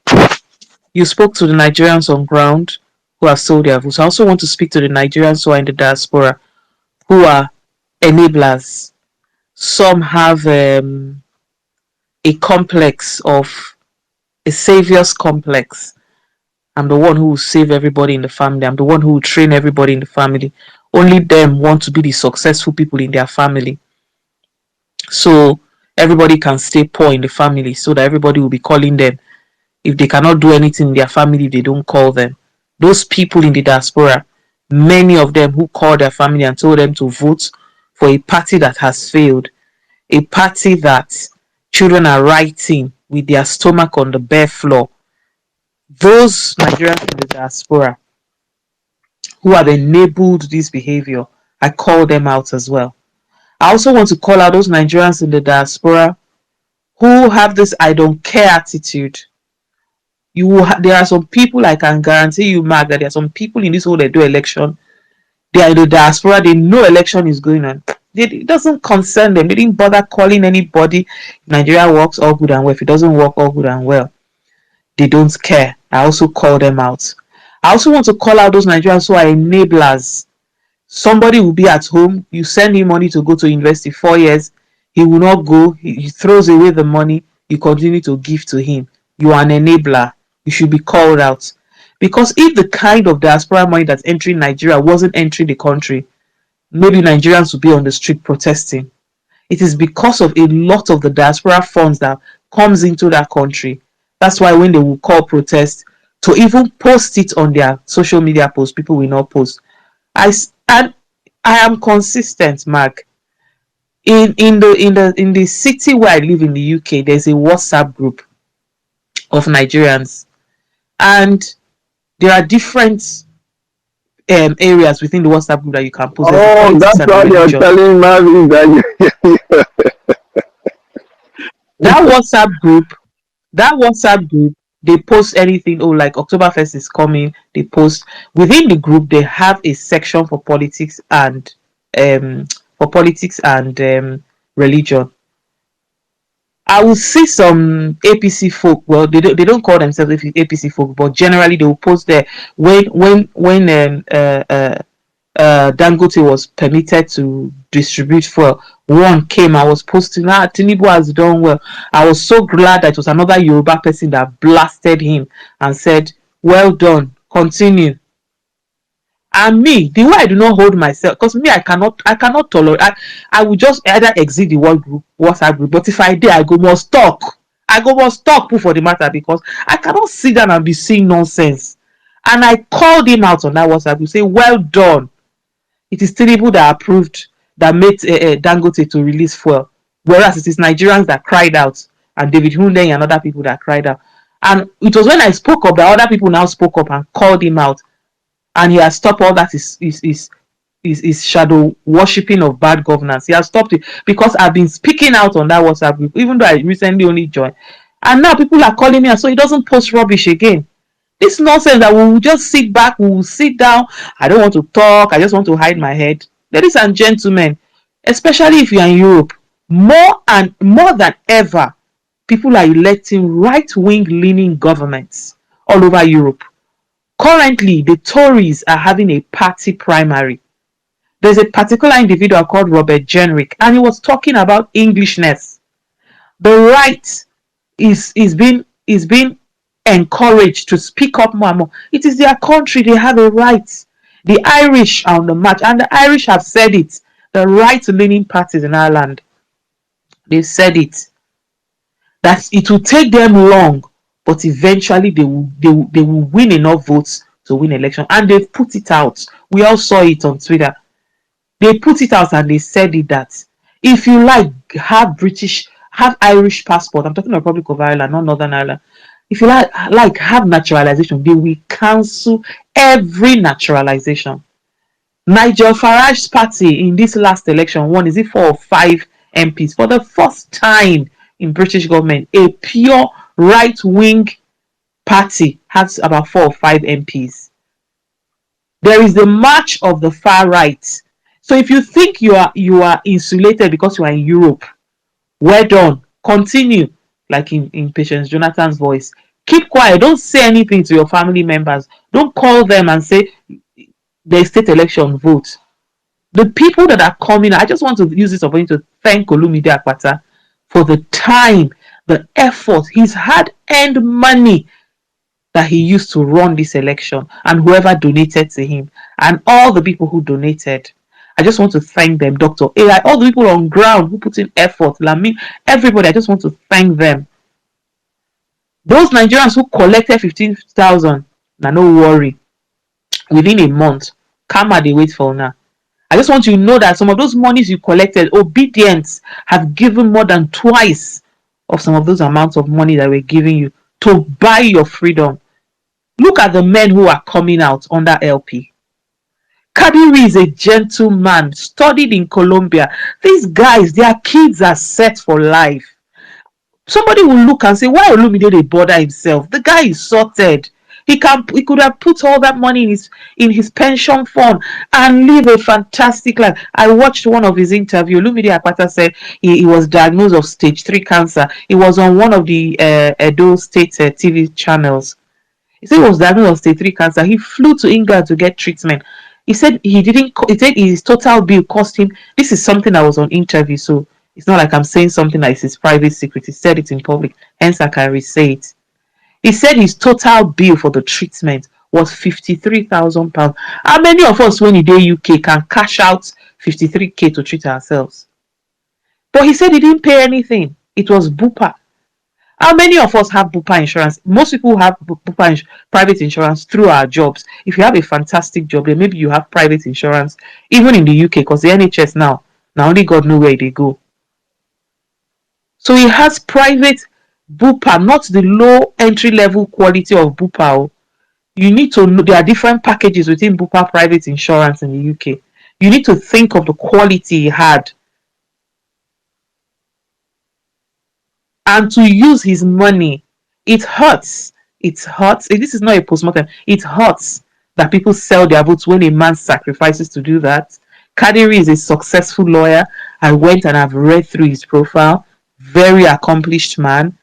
S6: you spoke to the Nigerians on ground who have sold their votes. I also want to speak to the Nigerians who are in the diaspora who are enablers. Some have a complex of a savior's complex. I'm the one who will save everybody in the family. I'm the one who will train everybody in the family. Only them want to be the successful people in their family. So everybody can stay poor in the family so that everybody will be calling them. If they cannot do anything in their family, they don't call them. Those people in the diaspora, many of them who called their family and told them to vote for a party that has failed, a party that children are writing with their stomach on the bare floor. Those Nigerians in the diaspora who have enabled this behavior, I call them out as well. I also want to call out those Nigerians in the diaspora who have this I don't care attitude. There are some people, I can guarantee you, Mark, that there are some people in this whole do election. They are in the diaspora. They know election is going on. It doesn't concern them. They didn't bother calling anybody. If Nigeria works, all good and well. If it doesn't work, all good and well. They don't care. I also call them out. I also want to call out those Nigerians who are enablers. Somebody will be at home. You send him money to go to university 4 years. He will not go. He throws away the money. You continue to give to him. You are an enabler. You should be called out. Because if the kind of diaspora money that's entering Nigeria wasn't entering the country, maybe Nigerians would be on the street protesting. It is because of a lot of the diaspora funds that comes into that country. That's why when they will call protest, to even post it on their social media posts, people will not post. And I am consistent, Mark. In the city where I live in the UK, there's a WhatsApp group of Nigerians, and there are different areas within the WhatsApp group that you can post. There's the
S2: Oh,
S6: politics
S2: that's
S6: and the
S2: what you're
S6: religion.
S2: telling Marvin that
S6: That WhatsApp group, that WhatsApp group, they post anything. Oh, like Oktoberfest is coming. They post within the group. They have a section um for politics and religion. I will see some APC folk. Well, they don't call themselves APC folk, but generally they will post there when Dangote was permitted to distribute fuel. One came, I was posting, Tinubu has done well. I was so glad that it was another Yoruba person that blasted him and said, well done, continue. And me, the way I do not hold myself, because me, I cannot tolerate. I will just either exit the WhatsApp group, but if I did, I go must talk. I go must talk put for the matter because I cannot sit down and be saying nonsense. And I called him out on that WhatsApp group, say, well done. It is Tinubu that approved, that made Dangote to release fuel, whereas it is Nigerians that cried out, and David Hunde and other people that cried out. And it was when I spoke up that other people now spoke up and called him out, and he has stopped all that is is shadow worshipping of bad governance. He has stopped it because I've been speaking out on that WhatsApp group, even though I recently only joined. And now people are calling me, and so he doesn't post rubbish again. This nonsense that we will just sit back, we will sit down. I don't want to talk. I just want to hide my head. Ladies and gentlemen, especially if you are in Europe, more than ever, people are electing right-wing leaning governments all over Europe. Currently, the Tories are having a party primary. There's a particular individual called Robert Jenrick, and he was talking about Englishness. The right is being encouraged to speak up more and more. It is their country; they have a right. The Irish are on the march, and the Irish have said it. The right-leaning parties in Ireland, they've said it, that it will take them long, but eventually they will win enough votes to win election, and they've put it out. We all saw it on Twitter. They put it out and they said it that if you have Irish passport, I'm talking about Republic of Ireland, not Northern Ireland. If you like have naturalization, they will cancel every naturalization. Nigel Farage's party in this last election won, is it 4 or 5 MPs for the first time in British government? A pure right-wing party has about 4 or 5 MPs. There is the march of the far right. So if you think you are insulated because you are in Europe, well done. Continue, like in Patience Jonathan's voice. Keep quiet. Don't say anything to your family members. Don't call them and say the state election vote. The people that are coming, I just want to use this opportunity to thank Olumide Akpata for the time, the effort. He's had earned money that he used to run this election, and whoever donated to him, and all the people who donated. I just want to thank them, Dr. AI, all the people on ground who put in effort, Lamin, everybody. I just want to thank them. Those Nigerians who collected 15,000, now no worry, within a month, karma they wait for now. I just want you to know that some of those monies you collected, Obidient have given more than twice of some of those amounts of money that we're giving you to buy your freedom. Look at the men who are coming out under LP. Kadiri is a gentleman, studied in Colombia. These guys, their kids are set for life. Somebody will look and say, why Olumide dey bother himself? The guy is sorted. He could have put all that money in his pension fund and live a fantastic life. I watched one of his interview. Olumide Akpata said he was diagnosed of stage 3 cancer. He was on one of the Edo State TV channels. He said he was diagnosed with stage 3 cancer. He flew to England to get treatment. He said he said his total bill cost him. This is something that was on interview, so it's not like I'm saying something that is his private secret. He said it in public, hence I can re-say it. He said his total bill for the treatment was £53,000. How many of us, when in the UK, can cash out 53k to treat ourselves? But he said he didn't pay anything. It was Bupa. How many of us have Bupa insurance? Most people have Bupa private insurance through our jobs. If you have a fantastic job, then maybe you have private insurance, even in the UK, because the NHS now only God knows where they go. So he has private Bupa, not the low entry level quality of Bupa. You need to know there are different packages within Bupa private insurance in the UK. You need to think of the quality he had. And to use his money, it hurts. It hurts. This is not a postmortem. It hurts that people sell their votes when a man sacrifices to do that. Kadiri is a successful lawyer. I went and I've read through his profile. Very accomplished man.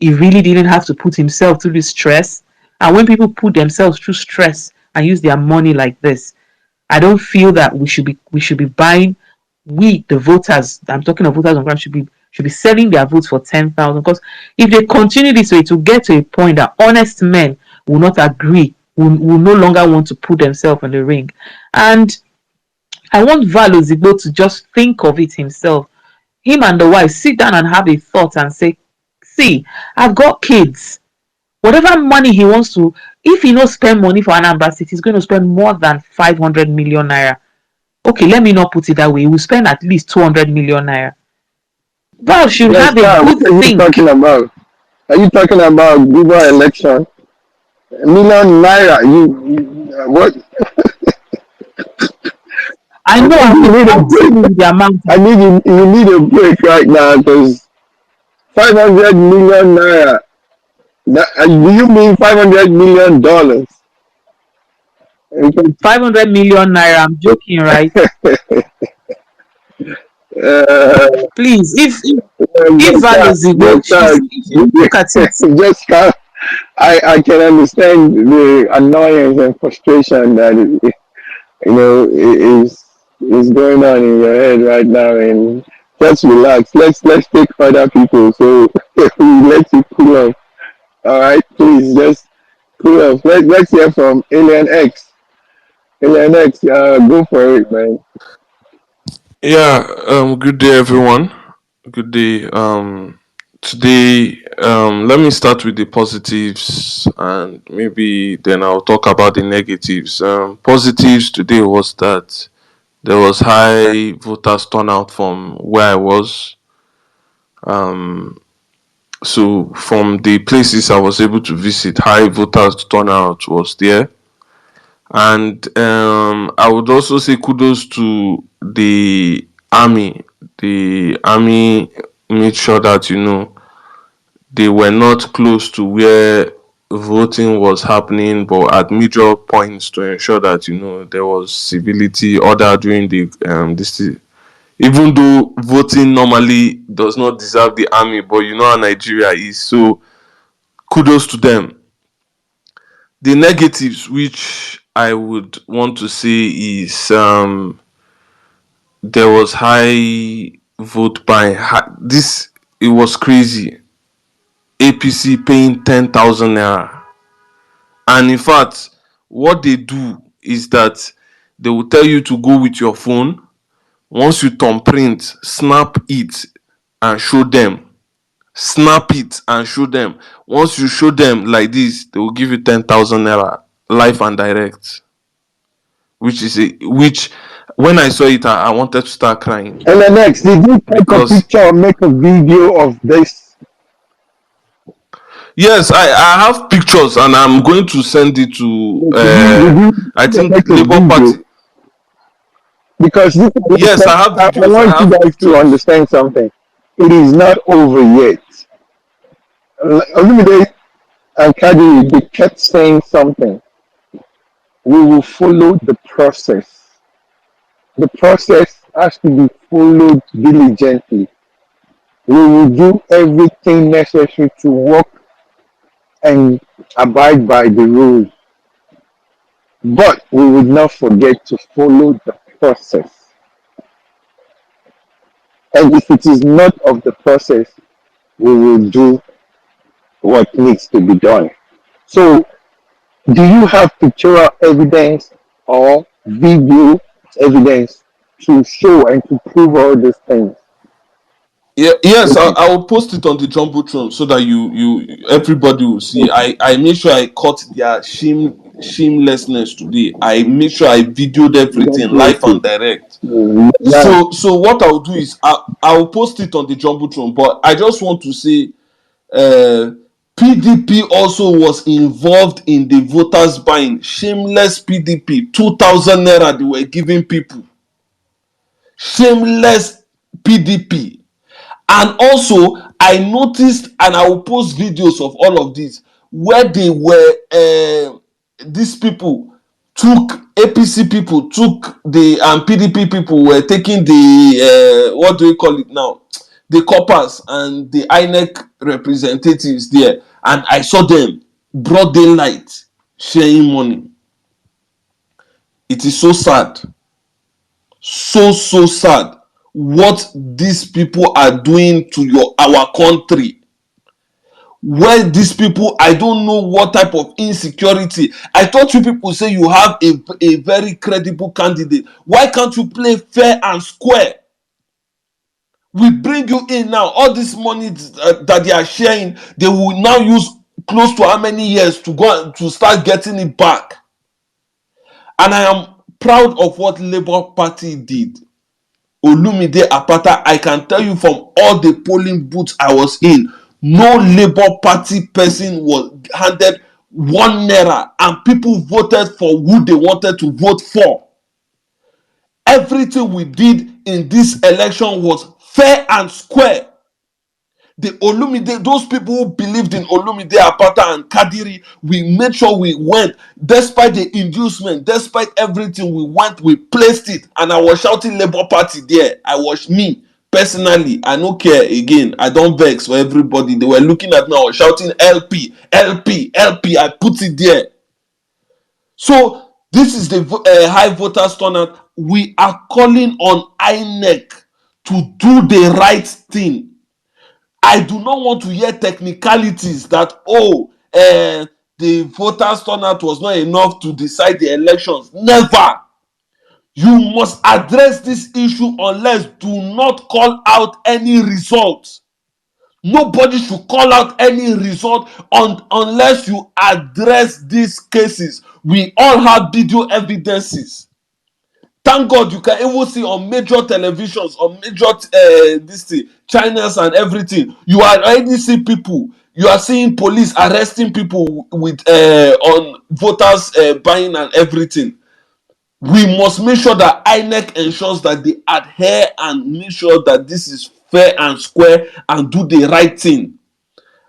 S6: He really didn't have to put himself through this stress. And when people put themselves through stress and use their money like this, I don't feel that we should be buying. We, the voters, I'm talking of voters on ground, should be selling their votes for 10,000. Because if they continue this way, to get to a point that honest men will not agree, will no longer want to put themselves in the ring. And I want Val Ozigbo to just think of it himself. Him and the wife sit down and have a thought and say, see, I've got kids. Whatever money he wants to, if he not spend money for Anambra State, he's going to spend more than 500 million naira. Okay, let me not put it that way. He will spend at least 200 million naira. Val should
S5: Yes,
S6: have a good
S5: what are you
S6: think.
S5: talking about? Are you talking about Google election? A million naira? You what?
S6: I know I'm
S4: You need a
S6: trusting
S4: break.
S6: in the amount.
S4: I need you need a break right now because 500 million naira. Do you mean $500 million?
S6: 500 million naira. I'm joking, right? Please, if
S4: Just
S6: Val
S4: that,
S6: is awake,
S4: just that,
S6: if you look at it,
S4: just that. I can understand the annoyance and frustration that is going on in your head right now, and just relax. Let's take other people so we let you cool off. All right, please just cool off. Let's hear from Alien X. Alien X, go for it, man.
S8: Yeah, good day everyone. Good day. Today, let me start with the positives and maybe then I'll talk about the negatives. Positives today was that there was high voters turnout from where I was. So from the places I was able to visit, high voters turnout was there. And I would also say kudos to the army. The army made sure that they were not close to where voting was happening, but at major points to ensure that there was civility, order during the even though voting normally does not deserve the army, but you know how Nigeria is. So kudos to them. The negatives, which I would want to say, is there was high vote buying. This it was crazy. APC paying 10,000 naira, and in fact, what they do is that they will tell you to go with your phone. Once you turn print, snap it and show them. Snap it and show them. Once you show them like this, they will give you 10,000 naira live and direct. Which when I saw it, I wanted to start crying
S4: Alien X, did you take a
S8: because
S4: picture or make a video of this?
S8: yes, I have pictures and I'm going to send it to I
S4: Did you
S8: think
S4: make a
S8: Labour
S4: video?
S8: Party.
S4: Because
S8: Yes, I have
S4: I
S8: videos. I
S4: want you
S8: have
S4: guys to
S8: pictures.
S4: understand something. It is not over yet. Olumide and Kadiri, they kept saying something. We will follow the process. The process has to be followed diligently. We will do everything necessary to work and abide by the rules. But we would not forget to follow the process. And if it is not of the process, we will do what needs to be done. So, do you have pictorial evidence or video evidence to show and to prove all these things?
S8: Yeah, yes,
S4: Okay.
S8: I will post it on the jumbotron so that you everybody will see. I made sure I caught their shamelessness today. I made sure I videoed everything live and
S4: Definitely.
S8: direct.
S4: Yeah.
S8: So what I'll do is I will post it on the jumbotron. But I just want to say, uh, PDP also was involved in the voters buying. Shameless PDP, 2,000 naira they were giving people. Shameless PDP. And also, I noticed, and I will post videos of all of this, where they were, these people took, APC people took the, and PDP people were taking the, what do you call it now? The coppers and the INEC representatives there. And I saw them, broad daylight, sharing money. It is so sad. So sad what these people are doing to our country, where these people, I don't know what type of insecurity. I thought you people say you have a very credible candidate. Why can't you play fair and square? We bring you in now, all this money that they are sharing, they will now use close to how many years to go and to start getting it back. And I am proud of what Labour Party did. Olumide Apata, I can tell you from all the polling booths I was in, no Labour Party person was handed 1 naira and people voted for who they wanted to vote for. Everything we did in this election was fair and square. The Olumide, those people who believed in Olumide Apata and Kadiri, we made sure we went, despite the inducement, despite everything, we went, we placed it, and I was shouting Labour Party there. I was me personally. I don't care again. I don't vex for everybody. They were looking at me. I was shouting LP, LP, LP. I put it there. So this is the high voters turnout. We are calling on INEC to do the right thing. I do not want to hear technicalities that, the voters turnout was not enough to decide the elections. Never. You must address this issue unless do not call out any results. Nobody should call out any result unless you address these cases. We all have video evidences. Thank God you can even see on major televisions, on major this thing, channels and everything. You are already see people. You are seeing police arresting people with on voters buying and everything. We must make sure that INEC ensures that they adhere and make sure that this is fair and square and do the right thing.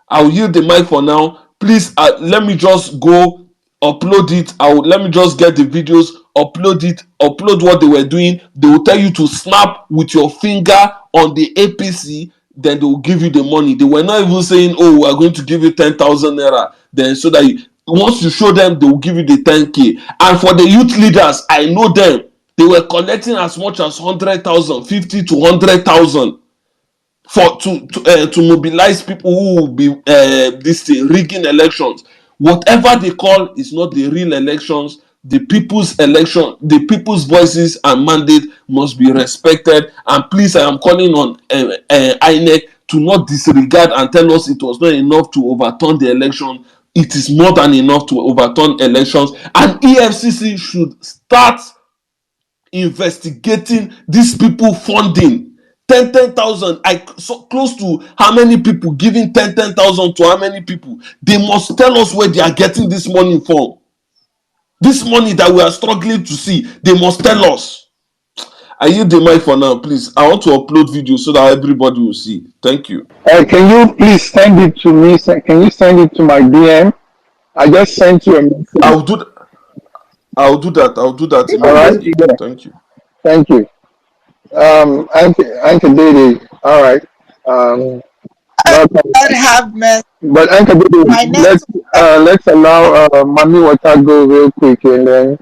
S8: I'll yield the mic for now. Please let me just go upload it. Let me just get the videos, upload it, upload what they were doing. They will tell you to snap with your finger on the APC, then they will give you the money. They were not even saying, oh, we are going to give you 10,000 naira. Then so that once you show them, they will give you the 10K. And for the youth leaders, I know them. They were collecting as much as 100,000, 50 to 100,000 for to mobilize people who will be this thing, rigging elections. Whatever they call is not the real elections. The people's election, the people's voices and mandate must be respected. And please, I am calling on INEC to not disregard and tell us it was not enough to overturn the election. It is more than enough to overturn elections, and EFCC should start investigating these people funding 10,000. I so close to how many people giving 10,000 to how many people. They must tell us where they are getting this money from. This money that we are struggling to see, they must tell us. I use the mic for now, please. I want to upload videos so that everybody will see. Thank you.
S2: Can you please send it to me? Can you send it to my DM? I just sent you a message.
S8: I'll do that. I'll do that
S2: All right.
S8: immediately.
S2: Yeah.
S8: Thank you.
S2: Thank you. Uncle Dede. All right. Welcome.
S3: God have mercy.
S2: But Uncle
S3: My
S2: Dede,
S3: network.
S2: let's allow Mami Water go real quick, and then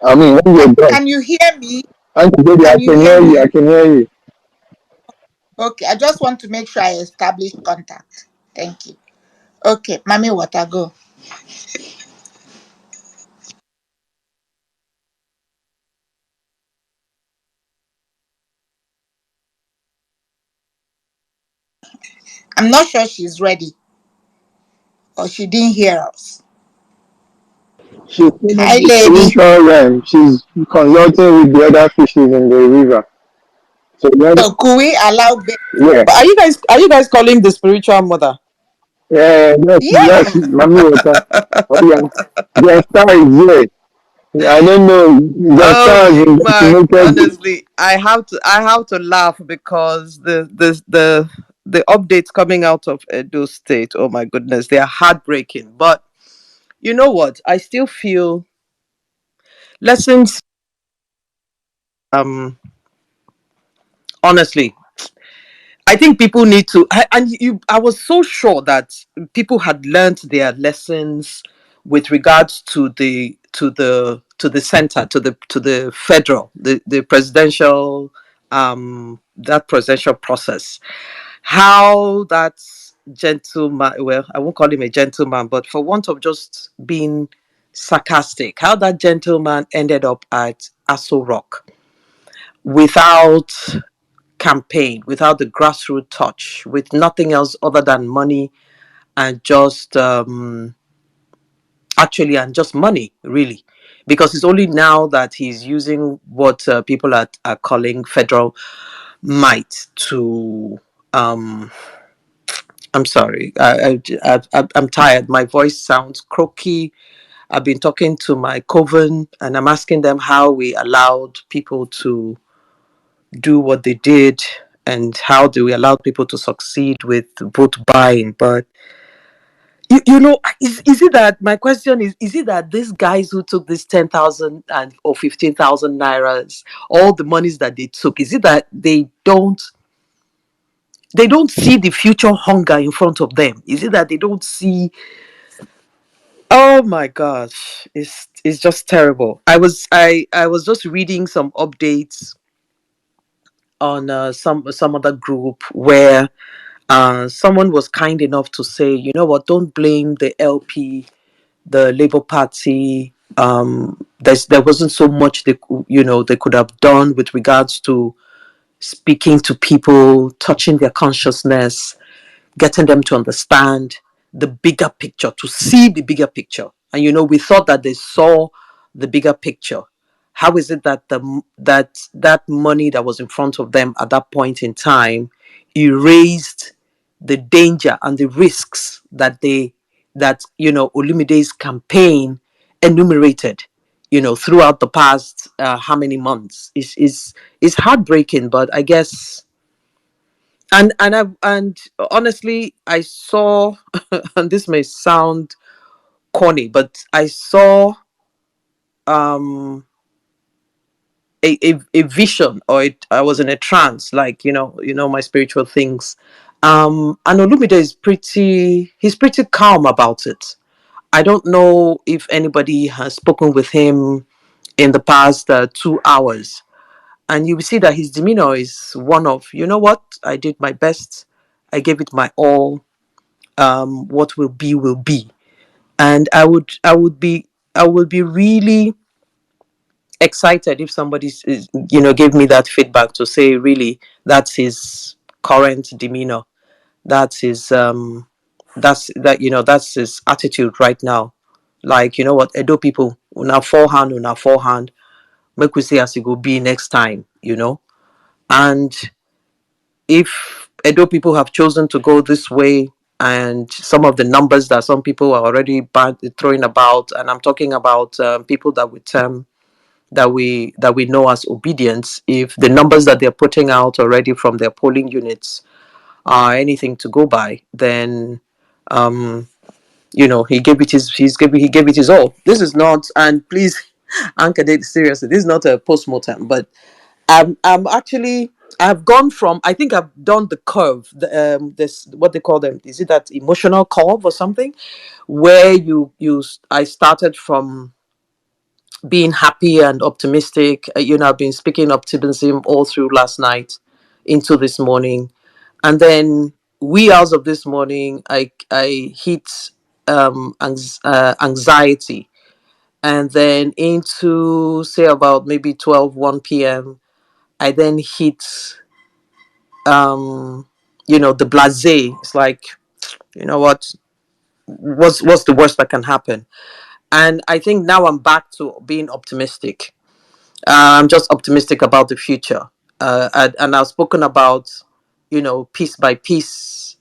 S2: I mean when you're done.
S3: Can you hear me?
S2: Uncle Dede, I
S3: Can you
S2: can
S3: hear
S2: hear you. I
S3: me?
S2: can hear you.
S3: Okay, I just want to make sure I establish contact. Thank you. Okay, Mami Water, go. I'm not sure she's ready or she didn't hear us.
S2: She's in
S3: Hi,
S2: the
S3: lady.
S2: spiritual realm. She's consulting with the other fishes in the river. So
S3: So could we allow
S2: yeah,
S5: But are you guys calling the spiritual mother?
S2: yes,
S3: Yes.
S2: Mami Water. Oh yeah, their star is here. I don't know. Their
S5: Oh
S2: star has been
S5: man,
S2: decimated.
S5: honestly, I have to laugh because the updates coming out of Edo State, oh my goodness, they are heartbreaking. But you know what? I still feel lessons. Honestly, I think people need to, and you. I was so sure that people had learned their lessons with regards to the center, to the federal, the presidential, that presidential process. How that gentleman, well, I won't call him a gentleman, but for want of just being sarcastic, how that gentleman ended up at Aso Rock without campaign, without the grassroots touch, with nothing else other than money and just and just money, really. Because it's only now that he's using what people are calling federal might to. I'm sorry. I'm tired. My voice sounds croaky.
S9: I've been talking to my coven and I'm asking them how we allowed people to do what they did and how do we allow people to succeed with vote buying. But you know, is it that my question is it that these guys who took this 10,000 and or 15,000 nairas, all the monies that they took, is it that they don't see the future hunger in front of them? Is it that they don't see? Oh my gosh, it's just terrible. I was just reading some updates on some other group where someone was kind enough to say, you know what, don't blame the LP, the Labour Party. There wasn't so much they could have done with regards to speaking to people, touching their consciousness, getting them to understand the bigger picture, to see the bigger picture. And we thought that they saw the bigger picture. How is it that that money that was in front of them at that point in time erased the danger and the risks that Olumide's campaign enumerated, throughout the past how many months? Is heartbreaking, but I guess. And honestly, I saw, and this may sound corny, but I saw um a vision, or I was in a trance, like my spiritual things. And Olumide he's pretty calm about it. I don't know if anybody has spoken with him in the past 2 hours, and you will see that his demeanor is one of, you know what, I did my best, I gave it my all. What will be will be. And I would be really excited if somebody gave me that feedback to say, really, that's his current demeanor, that's his that's his attitude right now. Like, you know what, Edo people, una forehand, make we see as it will be next time. And if Edo people have chosen to go this way, and some of the numbers that some people are already throwing about, and I'm talking about people that we know as Obedience, if the numbers that they're putting out already from their polling units are anything to go by, then um, he gave it his all. This is not, and please, Anchor, seriously, this is not a post-mortem, but I'm actually, I've gone from, I think I've done the curve, this, what they call them, is it that emotional curve or something, where I started from being happy and optimistic. I've been speaking optimism all through last night into this morning, and then wee hours of this morning, I hit anxiety, and then into, say, about maybe 12, 1 p.m., I then hit the blasé. It's like, you know what, what's the worst that can happen? And I think now I'm back to being optimistic. I'm just optimistic about the future. And I've spoken about, piece by piece,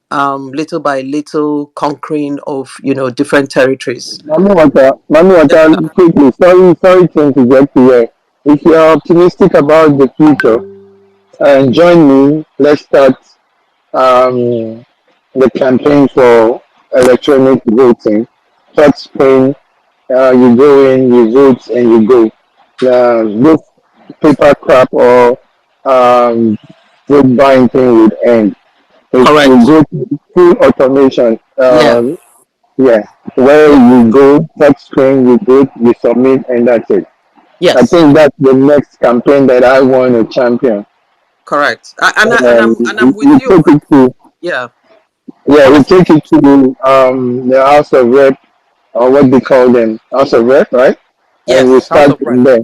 S9: little by little, conquering of, different territories.
S2: Mami Wata, quickly, sorry to interject here. If you're optimistic about the future, join me. Let's start um, the campaign for electronic voting. Touch screen, you go in, you vote, and you go. This paper crap or um, vote buying thing would end. It will
S9: Correct.
S2: go to full automation.
S9: Yeah.
S2: Yeah, where
S9: Yeah.
S2: you go, touch screen, you vote, you submit, and that's it. I
S9: Yes.
S2: think that's the next campaign that I want to champion.
S9: Correct. And I,
S2: And
S9: and I'm and I'm with
S2: we
S9: you.
S2: take it to,
S9: Yeah.
S2: yeah, we
S9: Honestly.
S2: take it to the House of Rep, or what they call them, House of Rep, right? And we
S9: Yes. House
S2: start
S9: of
S2: from
S9: Rep.
S2: there.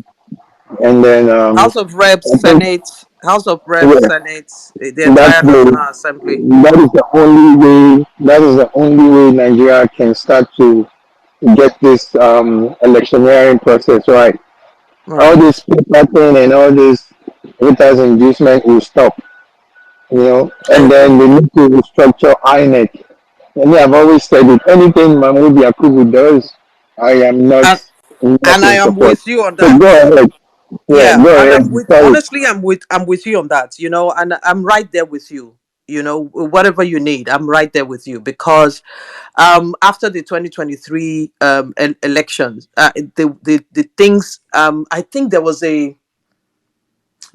S2: And then
S9: House of Reps,
S2: I think,
S9: Senate, House of Reps,
S2: yeah,
S9: Senate, the
S2: that's
S9: entire
S2: the
S9: National Assembly.
S2: that is the only way. That is the only way Nigeria can start to get this electioneering process right. All
S9: Right.
S2: this paper thing and all this voters inducement will stop,
S9: I
S2: and
S9: agree.
S2: then we need to restructure INEC. And I've always said it. Anything Mahmoud Yakubu does, I am not
S9: and
S2: not
S9: I
S2: in
S9: am
S2: support.
S9: with you on
S2: So
S9: that.
S2: go ahead. Yeah,
S9: Yeah,
S2: go
S9: and
S2: ahead.
S9: I'm with
S2: Sorry.
S9: honestly, I'm with you on that. And I'm right there with you. Whatever you need, I'm right there with you because after the 2023 elections, the things, I think there was a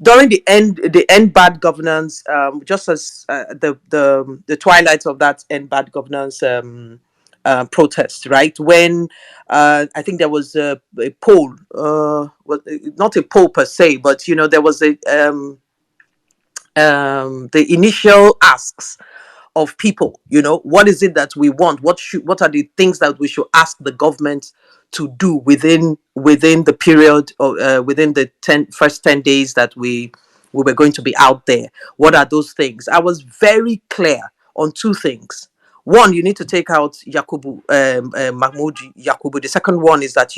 S9: during the end bad governance, just as the twilight of that end bad governance protest, right? When I think there was a poll, not a poll per se, but there was the initial asks of people. What is it that we want? What are the things that we should ask the government to do within the period, or within the first 10 days that we were going to be out there? What are those things? I was very clear on two things. One, you need to take out Yakubu, Mahmoud Yakubu. The second one is that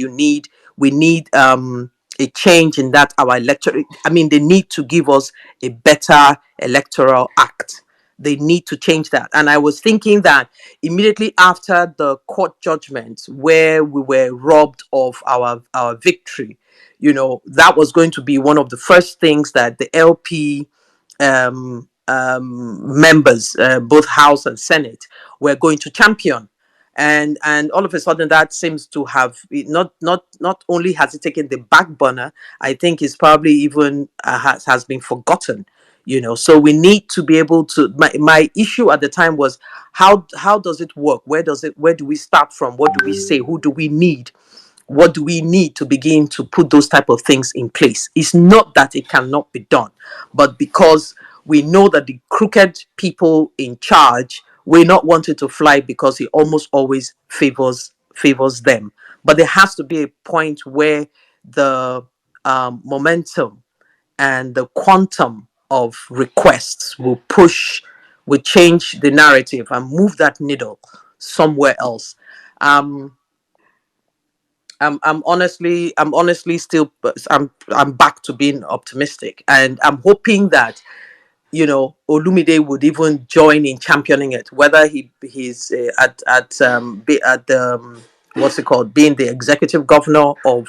S9: we need a change in that our electoral. I mean, they need to give us a better electoral act. They need to change that. And I was thinking that immediately after the court judgment, where we were robbed of our victory, that was going to be one of the first things that the LP members, both House and Senate, were going to champion. And all of a sudden, that seems to have not only has it taken the back burner, I think it's probably even has been forgotten. So we need to be able to. My issue at the time was how does it work? Where do we start from? What do we say? Who do we need? What do we need to begin to put those type of things in place? It's not that it cannot be done, but because we know that the crooked people in charge will not want it to fly because it almost always favors them. But there has to be a point where the momentum and the quantum of requests will change the narrative and move that needle somewhere else. Um, I'm honestly still, I'm back to being optimistic, and I'm hoping that Olumide would even join in championing it, whether he's at the what's it called, being the executive governor of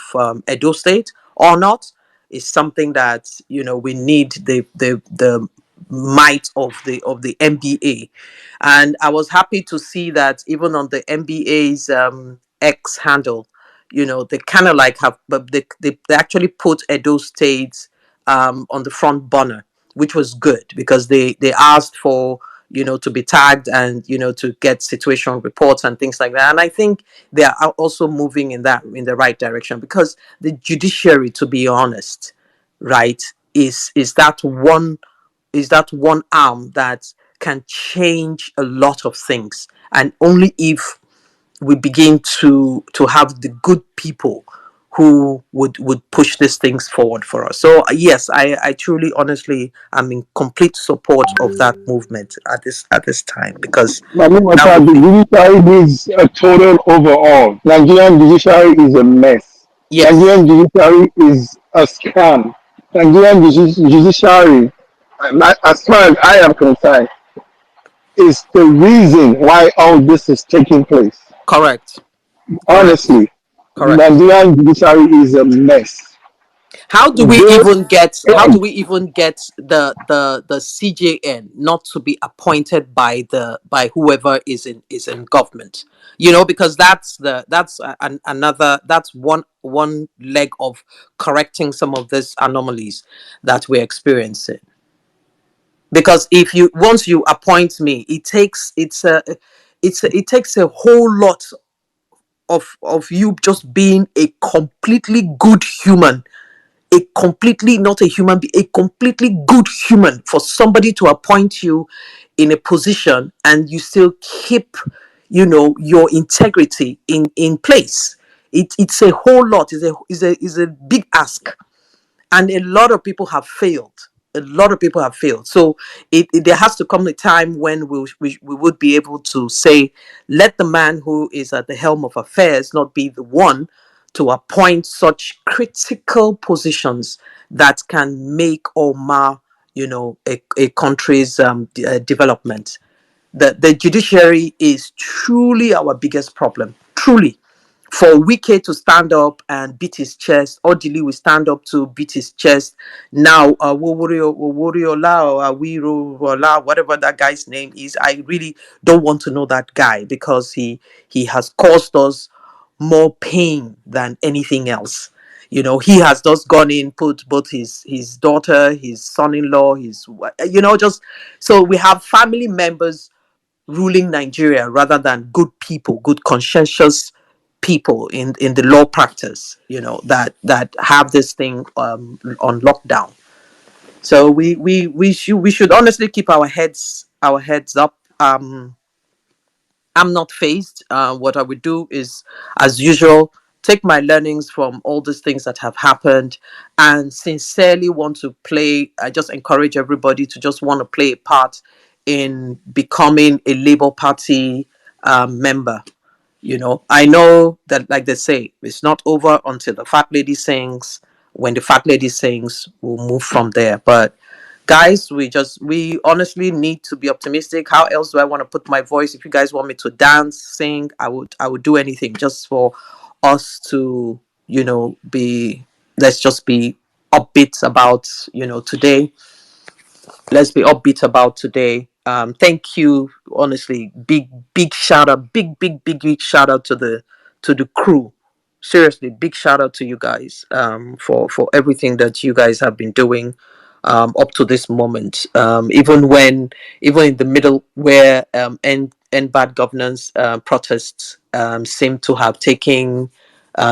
S9: Edo State or not, is something that we need the might of the MBA. And I was happy to see that even on the MBA's X handle, they kind of like have, but they actually put Edo State on the front burner, which was good because they asked for to be tagged and to get situation reports and things like that. And I think they are also moving in the right direction, because the judiciary, to be honest, right, is that one arm that can change a lot of things. And only if we begin to have the good people who would push these things forward for us. So yes, I truly, honestly, am in complete support of that movement at this time, because
S2: Mami
S9: that
S2: Mata,
S9: would
S2: the
S9: be,
S2: judiciary needs a total overhaul. Nigerian judiciary is a mess.
S9: yes,
S2: Nigerian judiciary is a scam. Nigerian judiciary, as far as I am concerned, is the reason why all this is taking place.
S9: correct, correct,
S2: Honestly,
S9: correct.
S2: Nigerian judiciary is a mess.
S9: How do we
S2: Good
S9: even get how
S2: God.
S9: do we even get the CJN not to be appointed by whoever is in government? Because that's one leg of correcting some of these anomalies that we're experiencing. Because if you once you appoint me, it takes a whole lot of you just being a completely good human, a completely not a human being, a completely good human, for somebody to appoint you in a position and you still keep, your integrity in place. It's a whole lot. Is a big ask, and a lot of people have failed. A lot of people have failed. So there has to come a time when we would be able to say, let the man who is at the helm of affairs not be the one to appoint such critical positions that can make or mar, a country's development. The judiciary is truly our biggest problem. Truly, for Wike to stand up and beat his chest, or Dili will stand up to beat his chest. Now, Woworiola or Awiro Ola, whatever that guy's name is, I really don't want to know that guy, because he has caused us more pain than anything else. He has just gone in, put both his daughter, his son-in-law, just so we have family members ruling Nigeria rather than good people, good conscientious people in the law practice, that have this thing on lockdown. So we should honestly keep our heads up. I'm not phased. What I would do is, as usual, take my learnings from all these things that have happened, and sincerely want to play. I just encourage everybody to just want to play a part in becoming a Labour Party member. I know that, like they say, it's not over until the fat lady sings. When the fat lady sings, we'll move from there. But guys, we honestly need to be optimistic. How else do I want to put my voice? If you guys want me to dance, sing, I would do anything just for us to, be, let's just be upbeat about, today. Let's be upbeat about today. Thank you, honestly. Big shout out, big shout out to the crew. Seriously, big shout out to you guys for everything that you guys have been doing up to this moment. Even in the middle where end bad governance protests seem to have taken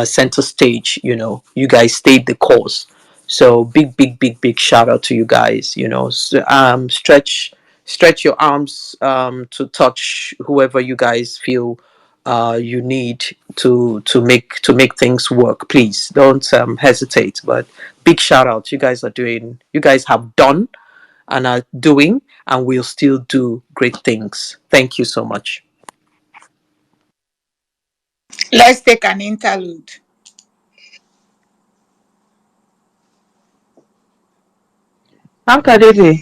S9: center stage, you guys stayed the course. So big shout out to you guys. Stretch your arms to touch whoever you guys feel you need to make things work. Please don't hesitate. But big shout out. You guys have done and are doing and will still do great things. Thank you so much.
S3: Let's take an interlude.
S6: Ankadede,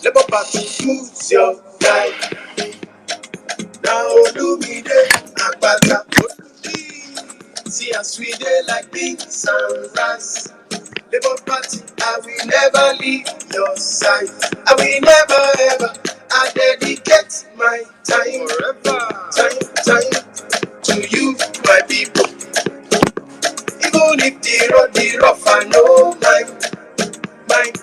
S10: Labour Party, choose your side. Now Olumide Agbata Oludi. See as we dey like beans and rice. Labour Party, I will never leave your side. I will never ever. I dedicate my time, forever, time to you, my people. Even if the road be rough, I know mine.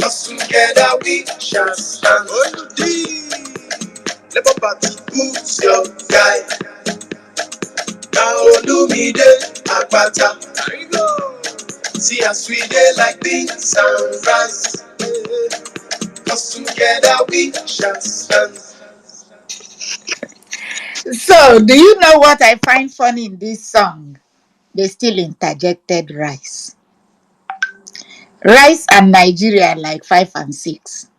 S10: Cause together we shall stand. Labour Party, who's your guy? Now Olumide Agbata. See as we dey like beans and rice. Cause together we shall stand.
S3: So, do you know what I find funny in this song? They still interjected rice. Rice and Nigeria like 5 and 6.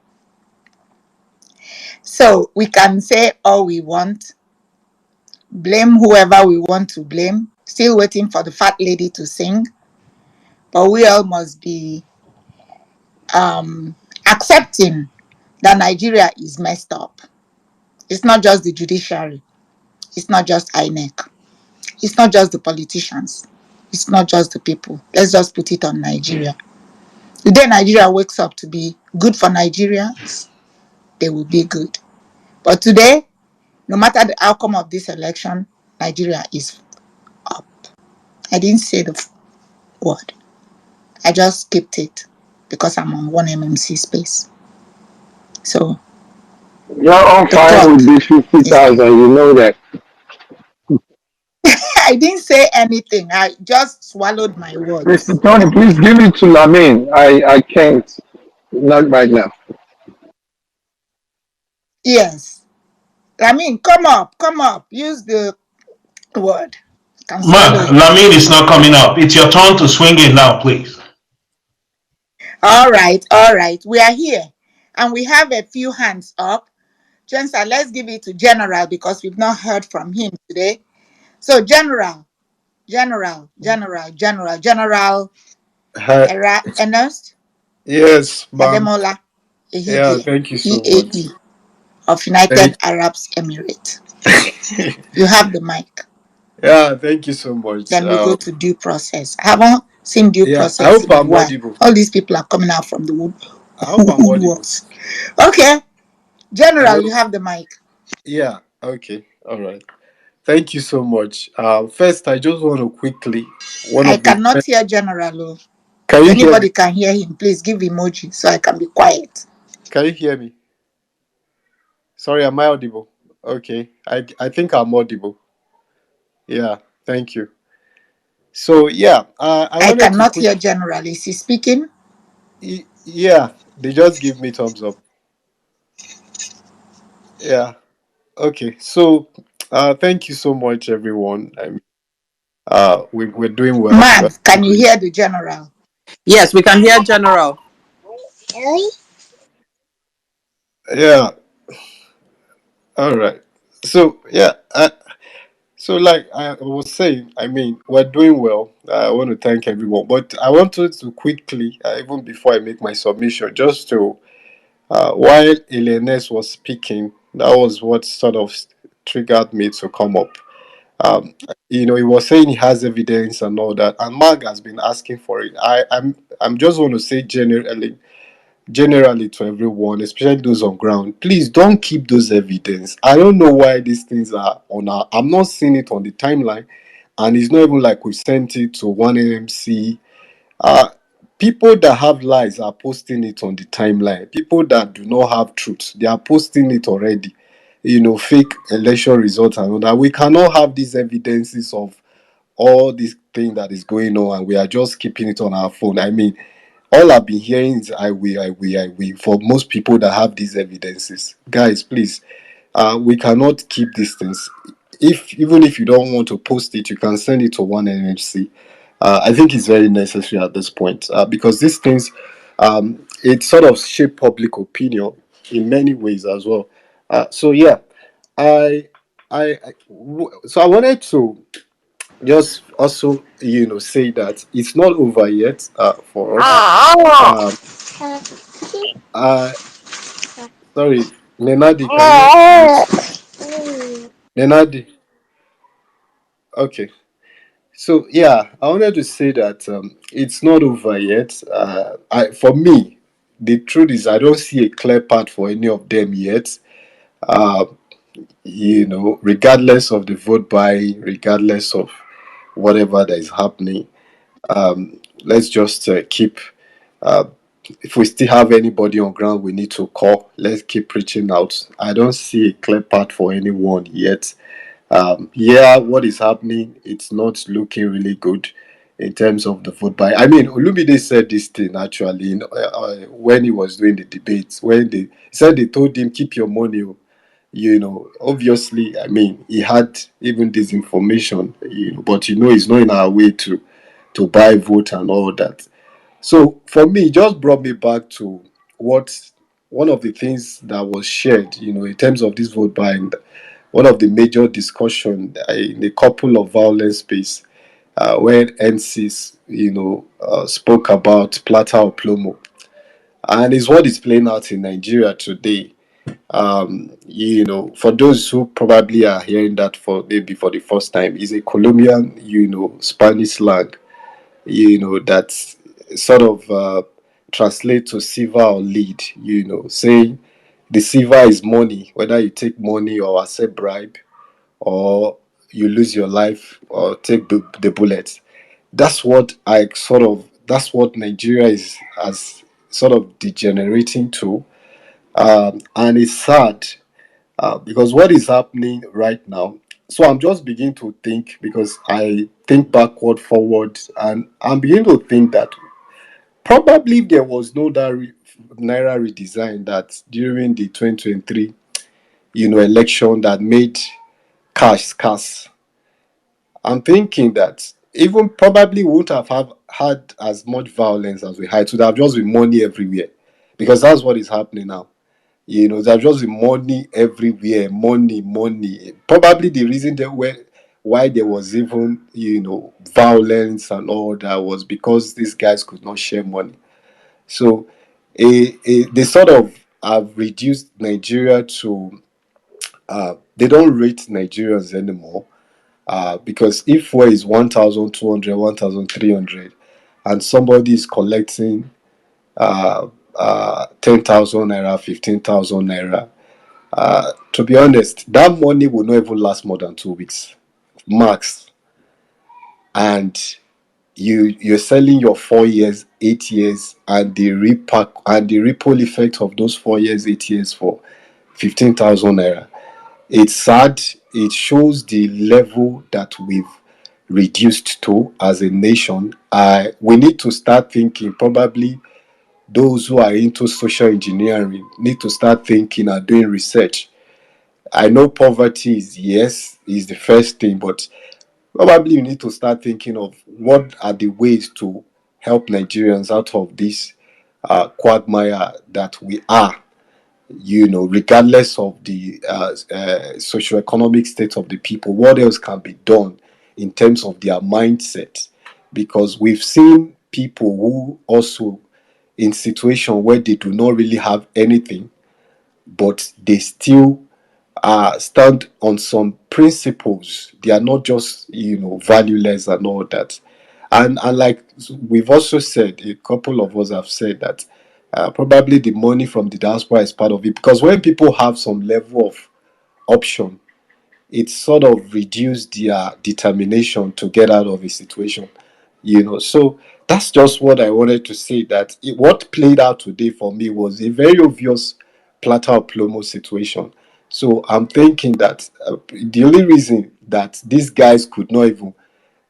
S3: So we can say all we want, blame whoever we want to blame, still waiting for the fat lady to sing. But we all must be accepting that Nigeria is messed up. It's not just the judiciary. It's not just INEC. It's not just the politicians. It's not just the people. Let's just put it on Nigeria. The day Nigeria wakes up to be good for Nigerians, they will be good. But today, no matter the outcome of this election, Nigeria is up. I didn't say the word. I just skipped it because I'm on 1MMC space. So
S2: You're on
S3: the
S2: fire with
S3: clock
S2: this
S3: is.
S2: 50,000, you know that.
S3: I didn't say anything. I just swallowed my
S2: Mr.
S3: words.
S2: Tony, please give it to Lamin. I can't. Not right now.
S3: Yes. I mean, come up. Use the word. You can swallow
S8: Man,
S3: it.
S8: Lamine is not coming up. It's your turn to swing in now, please.
S3: All right, all right. We are here. And we have a few hands up. Jensa, let's give it to General because we've not heard from him today. So, General
S2: Her,
S3: Ernest.
S10: Yes, ma'am.
S3: Ademola
S10: Yeah,
S3: Ehidie,
S10: thank you so much.
S3: EAD of United
S10: Thank
S3: Arab Emirates. You have the mic.
S10: yeah, thank you so much.
S3: Then we go to due process. I haven't seen due
S10: Yeah, I
S3: process
S10: hope
S3: in a
S10: I'm
S3: while.
S10: audible.
S3: All these people are coming out from the
S10: I hope I'm audible.
S3: woodworks. Okay, General,
S10: Hello.
S3: you have the mic.
S10: Yeah. Okay. All right. Thank you so much. First, I just want to quickly one
S3: I
S10: of the
S3: cannot
S10: first,
S3: hear General. Oh.
S10: can
S3: If
S10: you hear me?
S3: anybody can hear him, please give emoji so I can be quiet.
S10: Can you hear me? Sorry, am I audible? Okay. I think I'm audible. Yeah. Thank you. So yeah, I
S3: I
S10: wanted to
S3: cannot
S10: quick.
S3: hear General. Is he speaking?
S10: Yeah, they just give me thumbs up. Yeah. Okay. So, thank you so much, everyone. We're doing well.
S3: Man, can you hear the General?
S9: Yes, we can hear General.
S10: Yeah. All right. So yeah. So like I was saying, I mean, we're doing well. I want to thank everyone, but I wanted to quickly, even before I make my submission, just to while Elenes was speaking, that was what sort of triggered me to come up. Um, he was saying he has evidence and all that, and Mark has been asking for it. I'm just want to say generally to everyone, especially those on ground, please don't keep those evidence. I don't know why these things are on our. I'm not seeing it on the timeline, and it's not even like we sent it to one NMC. Uh, People that have lies are posting it on the timeline. People that do not have truth, they are posting it already. Fake election results and all that. We cannot have these evidences of all this thing that is going on, and we are just keeping it on our phone. I mean, all I've been hearing is I will for most people that have these evidences. Guys, please, we cannot keep these things. If even if you don't want to post it, you can send it to one NMC. I think it's very necessary at this point, because these things, it sort of shape public opinion in many ways as well. So yeah, I, so I wanted to just also say that it's not over yet, for us. Um, uh, Sorry, Nenadi, can you mute? Nenadi. Okay. So yeah, I wanted to say that it's not over yet. For me, the truth is I don't see a clear path for any of them yet. Uh, regardless of the vote buy, regardless of whatever that is happening, let's just keep. Uh, if we still have anybody on ground, we need to call. Let's keep reaching out. I don't see a clear path for anyone yet. Yeah, what is happening? It's not looking really good in terms of the vote buy. I mean, Olumide said this thing actually when he was doing the debates. When they said they told him keep your money. Oh." Obviously, I mean, he had even this information. But it's not in our way to buy vote and all that. So for me, it just brought me back to what one of the things that was shared, in terms of this vote buying. One of the major discussion in a couple of violence space, when NCs, spoke about plata or plomo, and it's what is playing out in Nigeria today. For those who probably are hearing that for maybe for the first time, is a Colombian, Spanish slang, that sort of translate to silver or lead, saying the silver is money, whether you take money or accept bribe, or you lose your life or take the bullet. That's what Nigeria is as sort of degenerating to, and it's sad, because what is happening right now. So I'm just beginning to think, because I think backward, forward, and I'm beginning to think that probably if there was no naira redesign that during the 2023 election that made cash scarce. I'm thinking that even probably wouldn't have had as much violence as we had. It would have just been money everywhere, because that's what is happening now. There's just been money everywhere, money, money. Probably the reason why there was even violence and all that was because these guys could not share money. So
S11: they sort of have reduced Nigeria to they don't rate Nigerians anymore. Because if fuel is 1,200, 1,300, and somebody is collecting 10,000 naira, 15,000 naira, to be honest, that money will not even last more than 2 weeks max. And you're selling your 4 years, 8 years, and the repack and the ripple effect of those 4 years, 8 years for 15,000 naira. It's sad. It shows the level that we've reduced to as a nation. We need to start thinking. Probably those who are into social engineering need to start thinking and doing research. I know poverty is, yes, is the first thing, but probably you need to start thinking of what are the ways to help Nigerians out of this quagmire that we are, regardless of the socioeconomic state of the people. What else can be done in terms of their mindset? Because we've seen people who also in situation where they do not really have anything, but they still stand on some principles. They are not just valueless and all that. And like we've also said, a couple of us have said that probably the money from the diaspora is part of it, because when people have some level of option, it sort of reduced their determination to get out of a situation. So that's just what I wanted to say, that what played out today for me was a very obvious platter of plomo situation. So I'm thinking that the only reason that these guys could not even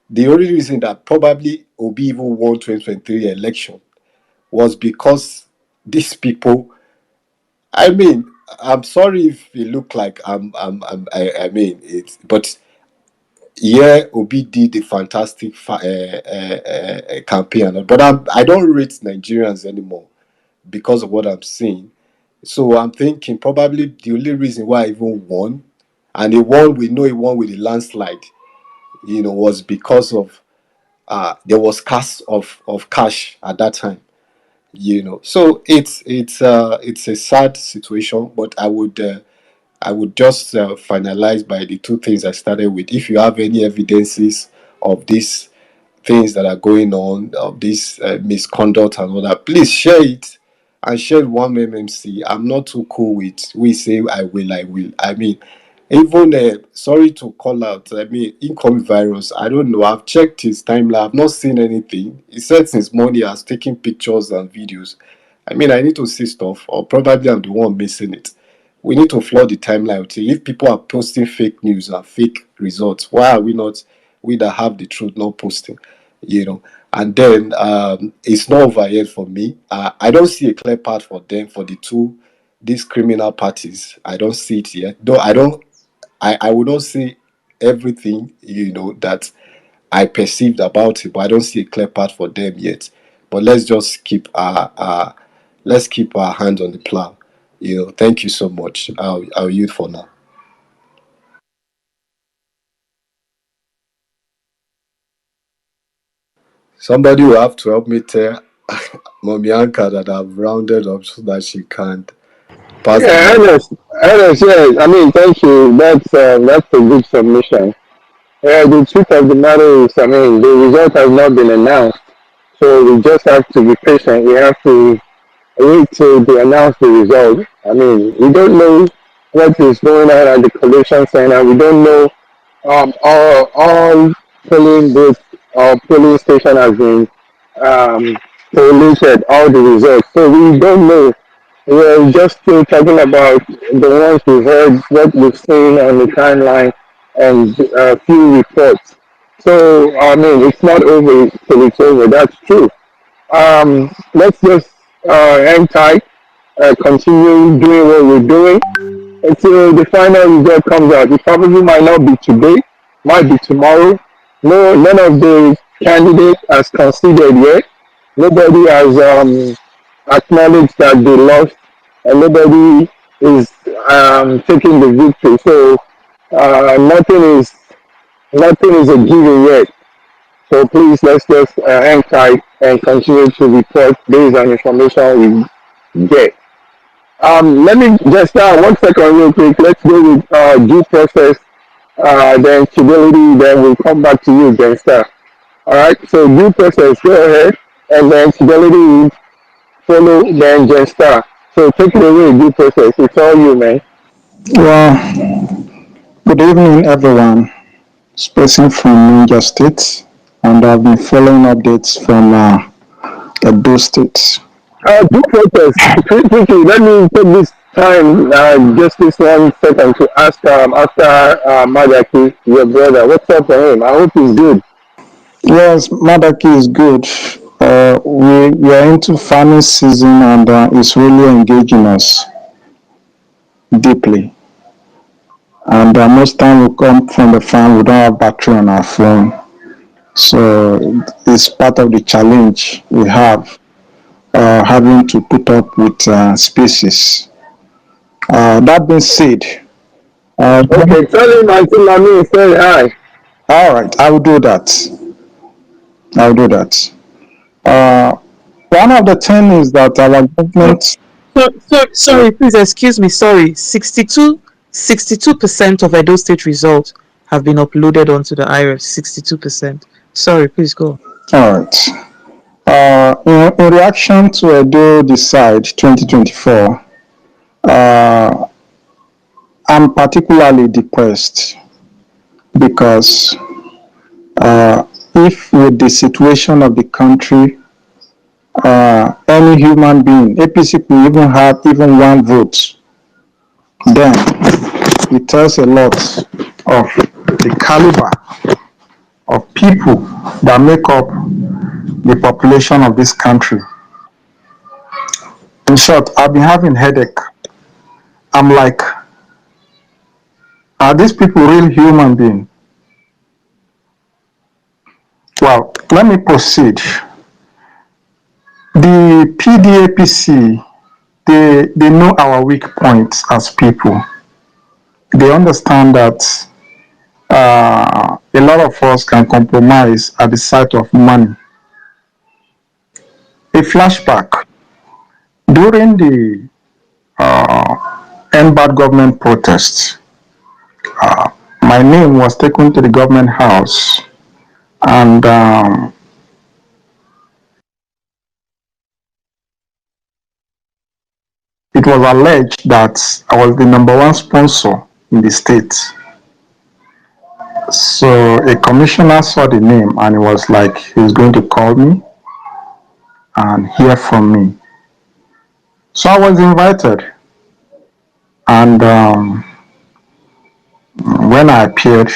S11: the only reason that probably Obi even won 2023 election was because these people, I mean, I'm sorry if it look like I mean it's, but yeah, Obi did a fantastic campaign, but I don't rate Nigerians anymore because of what I'm seeing. So I'm thinking probably the only reason why I even won, and he won, we know he won with a landslide, was because of there was cash of cash at that time. So it's a sad situation, but I would just finalize by the two things I started with. If you have any evidences of these things that are going on, of this misconduct and all that, please share it, and share one MMC. I'm not too cool with we say I will, I will. I mean, even sorry to call out. I mean, incoming virus. I don't know. I've checked his timeline. I've not seen anything. He said since morning he has taken pictures and videos. I mean, I need to see stuff, or probably I'm the one missing it. We need to flood the timeline. If people are posting fake news and fake results, why are we not, we that have the truth, not posting? You know, and then it's not over yet for me. I don't see a clear path for them, for these criminal parties. I don't see it yet. Though I would not say everything that I perceived about it, but I don't see a clear path for them yet. But let's just keep let's keep our hands on the plow. Thank you so much. I'll yield for now. Somebody will have to help me tell Mommy Anka that I've rounded up so that she can pass the
S2: Yeah,
S11: mic.
S2: Ernest, yes. I mean, thank you. That's a good submission. Yeah, the truth of the matter is, I mean, the result has not been announced, so we just have to be patient. We have to wait till they announce the result. I mean, we don't know what is going on at the collection center. We don't know all polling booths or polling station has been um, collated, all the results. So we don't know. We're just still talking about the ones we've heard, what we've seen on the timeline, and a few reports. So, I mean, it's not over till it's over. That's true. Let's just hang tight, continue doing what we're doing until the final result comes out. It probably might not be today, might be tomorrow. No, none of the candidates has conceded yet. Nobody has acknowledged that they lost, and nobody is taking the victory. So nothing is a given yet. So please let's just hang tight and continue to report based on information
S4: Yeah. Let me just 1 second real quick. Let's go with due process, then civility, then we'll come back to you, gangster. All right. So due process, go ahead, and then civility follow, then gangster. So take it away, due process. It's all you, man.
S2: Well, good evening, everyone. Speaking from Ninja State, and I've been following updates from Edo State.
S4: Due process. Quickly, let me take this time, just this 1 second to ask after Madaki, your brother, what's up for him? I hope he's good.
S2: Yes, Madaki is good. We are into farming season, and it's really engaging us deeply. And most time we come from the farm, we don't have battery on our phone. So it's part of the challenge we have, having to put up with species. That being said, uh,
S4: Okay, tell him Uncle Lami say hi.
S2: all right, I will do that. I will do that. Uh, One of the things is that our government,
S6: Sorry, please excuse me. Sorry, 62% of Edo State results have been uploaded onto the IREF. 62%. Sorry, please go.
S2: all right, in reaction to Edo Decide 2024, uh, I'm particularly depressed because if with the situation of the country, any human being, APC could even have even one vote, then it tells a lot of the caliber of people that make up the population of this country. In short, I've been having headache. I'm like, are these people real human beings? Well, let me proceed. The PDAPC, they know our weak points as people. They understand that a lot of us can compromise at the sight of money. A flashback during the end bad government protests, my name was taken to the government house, and it was alleged that I was the number one sponsor in the state. So a commissioner saw the name and he was like, he's going to call me and hear from me. So I was invited, and when I appeared,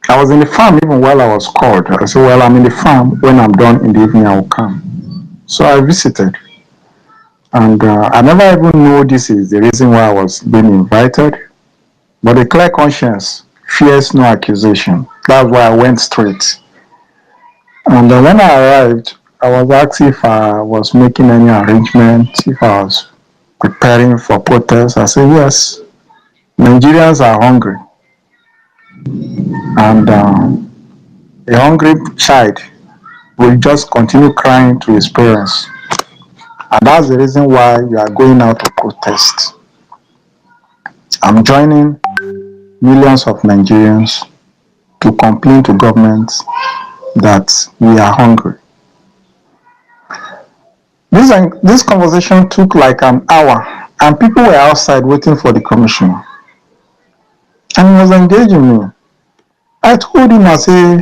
S2: I was in the farm even while I was called. I said, well, I'm in the farm. When I'm done in the evening, I will come. So I visited. And I never even knew this is the reason why I was being invited. But a clear conscience fears no accusation. That's why I went straight. And when I arrived, I was asked if I was making any arrangements, if I was preparing for protest. I said, yes. Nigerians are hungry. And a hungry child will just continue crying to his parents. And that's the reason why we are going out to protest. I'm joining millions of Nigerians to complain to government that we are hungry. This conversation took like an hour, and people were outside waiting for the commissioner. And he was engaging me. I told him, I say,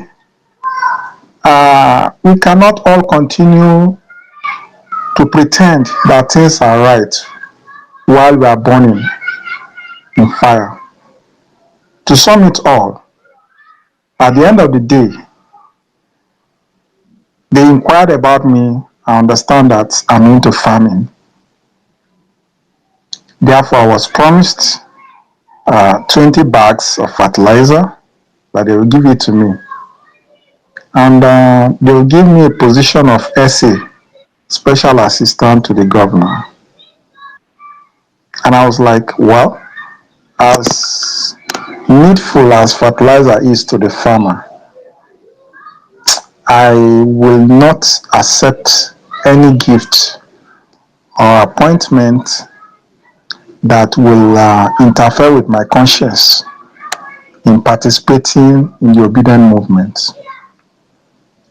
S2: we cannot all continue to pretend that things are right while we are burning in fire. To sum it all, at the end of the day, they inquired about me. I understand that I'm into farming. Therefore, I was promised 20 bags of fertilizer that they will give it to me. And they will give me a position of SA, Special Assistant to the Governor. And I was like, well, as needful as fertilizer is to the farmer, I will not accept any gift or appointment that will interfere with my conscience in participating in the Obidient movement.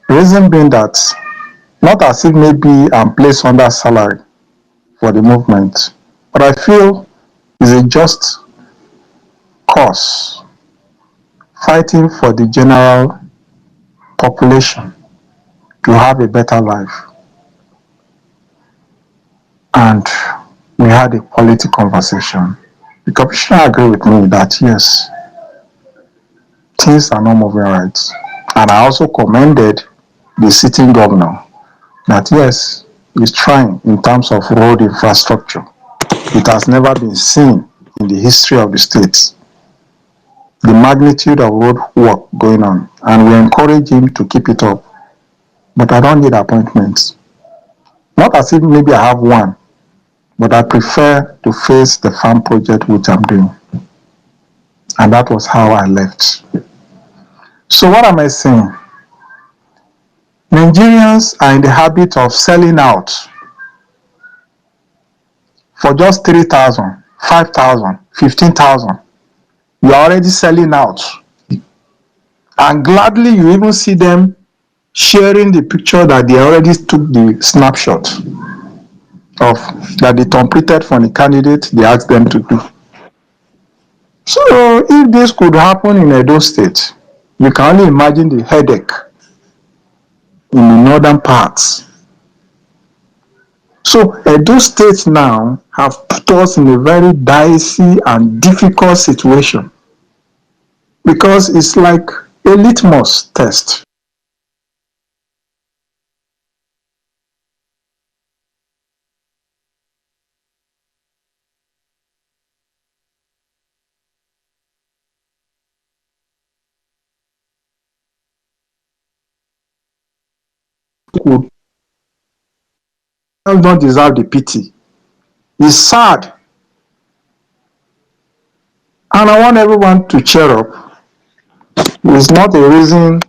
S2: Reason being that not as if maybe I'm placed under salary for the movement, but I feel it's a just cause fighting for the general population to have a better life. And we had a quality conversation. The commissioner agreed with me that yes, things are not moving right. And I also commended the sitting governor that yes, he's trying in terms of road infrastructure. It has never been seen in the history of the state, the magnitude of road work going on. And we encourage him to keep it up. But I don't need appointments. Not as if maybe I have one, but I prefer to face the farm project which I'm doing. And that was how I left. So what am I saying? Nigerians are in the habit of selling out for just 3,000, 5,000, 15,000. You're already selling out. And gladly you even see them sharing the picture that they already took the snapshot of that they completed for the candidate they asked them to do. So if this could happen in Edo State, you can only imagine the headache in the northern parts. So Edo State now have put us in a very dicey and difficult situation because it's like a litmus test. Could don't deserve the pity. It's sad, and I want everyone to cheer up. It's not a reason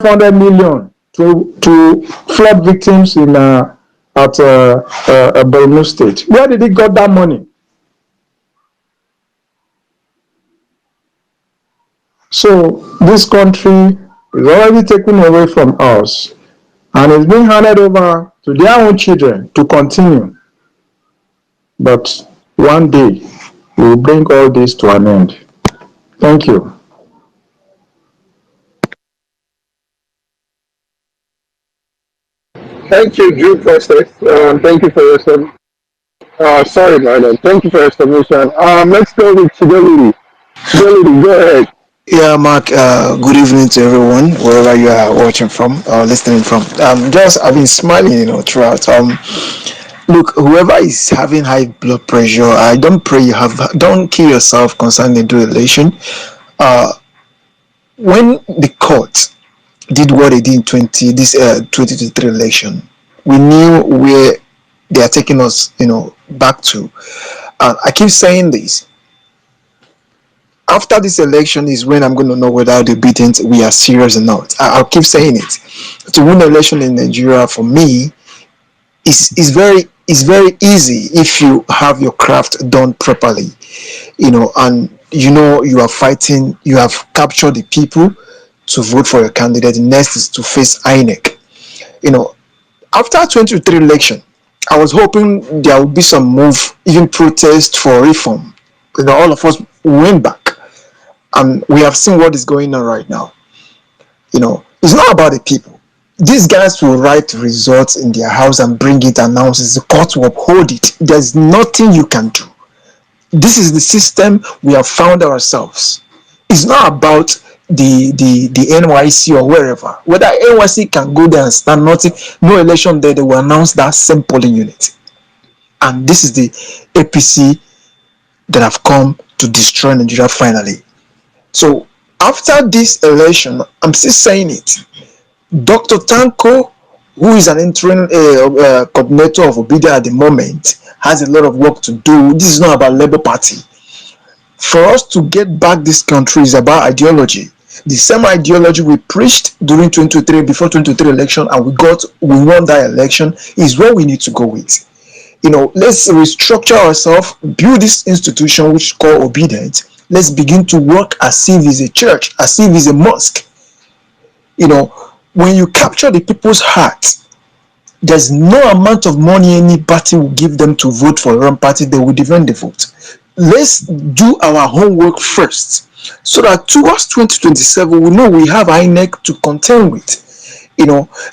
S2: 500 million to flood victims in at Borno State. Where did he got that money? So this country is already taken away from us and it's being handed over to their own children to continue. But one day we will bring all this to an end. Thank you.
S4: Thank you, Drew Process. Thank you for your sorry, madam. Thank you for your submission. Let's go with Fidelity. Fidelity, go ahead.
S12: Yeah, Mark, good evening to everyone, wherever you are watching from or listening from. Just, I've been smiling, throughout. Look, whoever is having high blood pressure, I don't pray don't kill yourself concerning the election. Uh, when the court did what they did in 2023 election, we knew where they are taking us, back to. I keep saying this. After this election is when I'm going to know whether the Obidient we are serious or not. I'll keep saying it. To win the election in Nigeria, for me, is very easy if you have your craft done properly, and you are fighting. You have captured the people to vote for your candidate. The next is to face INEC. After 2023 election, I was hoping there would be some move, even protest for reform. All of us went back. And we have seen what is going on right now. It's not about the people. These guys will write results in their house and bring it, announce it. The court will uphold it. There's nothing you can do. This is the system we have found ourselves. It's not about the NYC or wherever. Whether NYC can go there and stand, nothing, no election there, they will announce that same polling unit. And this is the APC that have come to destroy Nigeria finally. So after this election, I'm still saying it. Dr. Tanko, who is an interim coordinator of Obidient at the moment, has a lot of work to do. This is not about Labour Party. For us to get back this country is about ideology. The same ideology we preached during 2023, before 2023 election, and we won that election, is what we need to go with. Let's restructure ourselves, build this institution which is called Obidient. Let's begin to work as if it's a church, as if it's a mosque. When you capture the people's hearts, there's no amount of money any party will give them to vote for one party, they will defend the vote. Let's do our homework first, so that towards 2027, we know we have INEC to contend with.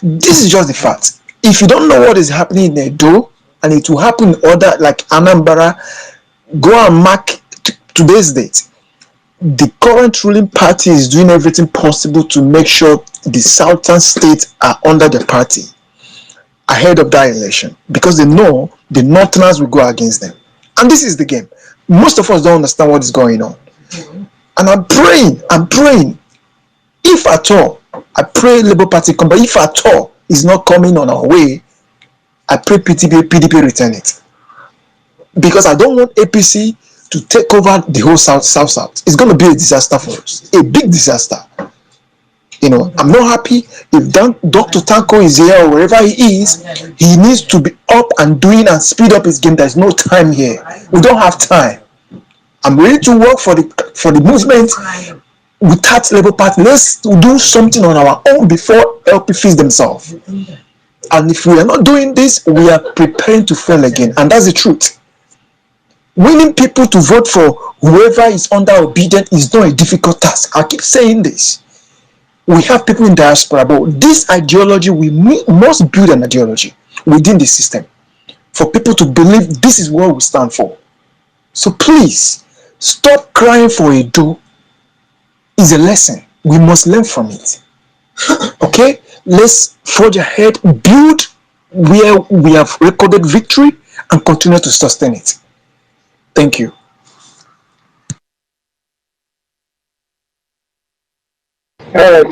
S12: This is just the fact. If you don't know what is happening in Edo, and it will happen in other, like Anambra, go and mark today's date. The current ruling party is doing everything possible to make sure the southern states are under the party ahead of that election, because they know the northerners will go against them. And this is the game. Most of us don't understand what is going on. And I'm praying, if at all, I pray Labour Party come, but if at all it's not coming on our way, I pray PDP return it. Because I don't want APC to take over the whole South. It's going to be a disaster for us, a big disaster. I'm not happy if Dr. Tanko is here or wherever he is. He needs to be up and doing and speed up his game. There's no time here. We don't have time. I'm ready to work for the movement without Labour Party. Let's do something on our own before LP feeds themselves. And if we are not doing this, we are preparing to fail again. And that's the truth. Winning people to vote for whoever is under Obidient is not a difficult task. I keep saying this. We have people in diaspora, but this ideology, we must build an ideology within the system for people to believe this is what we stand for. So please, stop crying for a do. It's a lesson. We must learn from it. Okay? Let's forge ahead, build where we have recorded victory, and continue to sustain it. Thank you.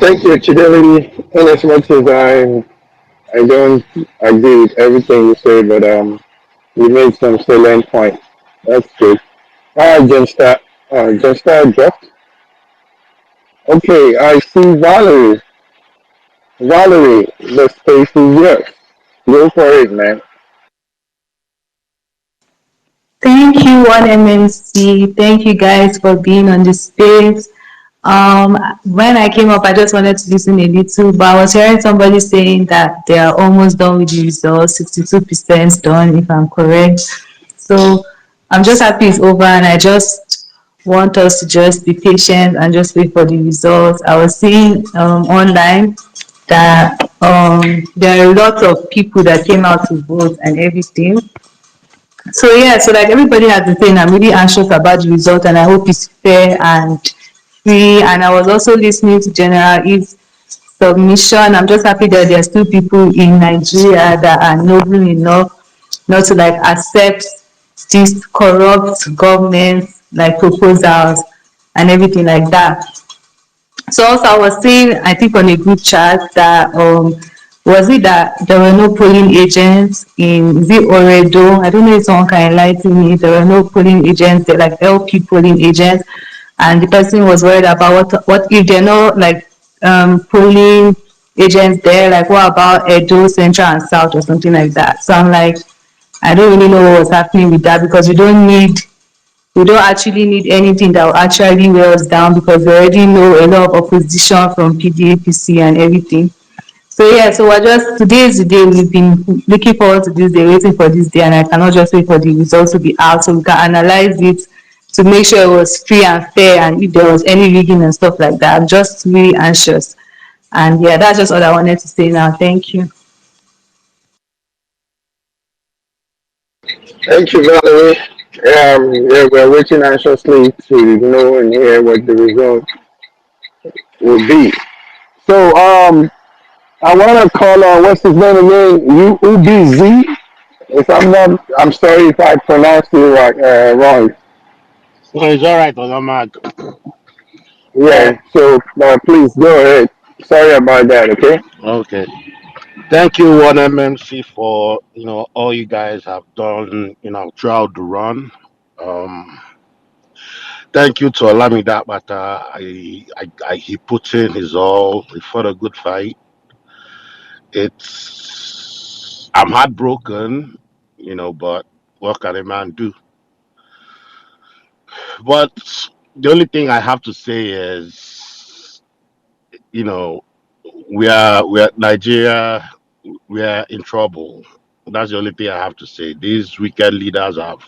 S2: Thank you, Fidelity. And as much as I don't agree with everything you say, but you made some salient points. That's good. All right, Gemstar dropped. Okay, I see Valerie. Valerie, the space is yours. Go for it, man.
S13: Thank you, 1MMC. Thank you guys for being on the space. When I came up, I just wanted to listen a little, but I was hearing somebody saying that they are almost done with the results, 62% done, if I'm correct. So I'm just happy it's over, and I just want us to just be patient and just wait for the results. I was seeing online that there are a lot of people that came out to vote and everything. So yeah, so like everybody has been saying, I'm really anxious about the result, and I hope it's fair and free. And I was also listening to General Eve's submission. I'm just happy that there's still people in Nigeria that are noble enough not to like accept these corrupt government like proposals and everything like that. So also I was saying, I think on a group chat that was it that there were no polling agents in the Oredo? I don't know if someone can enlighten me. There were no polling agents, they're like LP polling agents, and the person was worried about what if they're not like polling agents there, like what about Edo, Central and South or something like that. So I'm like, I don't really know what's happening with that, because we don't actually need anything that will actually weigh us down, because we already know a lot of opposition from PDAPC and everything. So yeah, so we're just, today is the day. We've been looking forward to this day, waiting for this day, and I cannot just wait for the results to be out so we can analyze it to make sure it was free and fair, and if there was any rigging and stuff like that. I'm just really anxious. And yeah, that's just all I wanted to say now. Thank you.
S4: Thank you, Valerie. Yeah, we're waiting anxiously to know and hear what the result will be. So, I want to call on what's his name again? UBZ. If I'm not, I'm sorry if I pronounced it right, wrong.
S14: No, it's all right, Olamag. Uh,
S4: Yeah. So, please go ahead. Sorry about that. Okay.
S14: okay. Thank you, one MMC, for all you guys have done throughout the run. Um, Thank you to Olamide Akpata. He put in his all. He fought a good fight. I'm heartbroken, but what can a man do? But the only thing I have to say is, you know, we are Nigeria. We are in trouble. That's the only thing I have to say. These wicked leaders have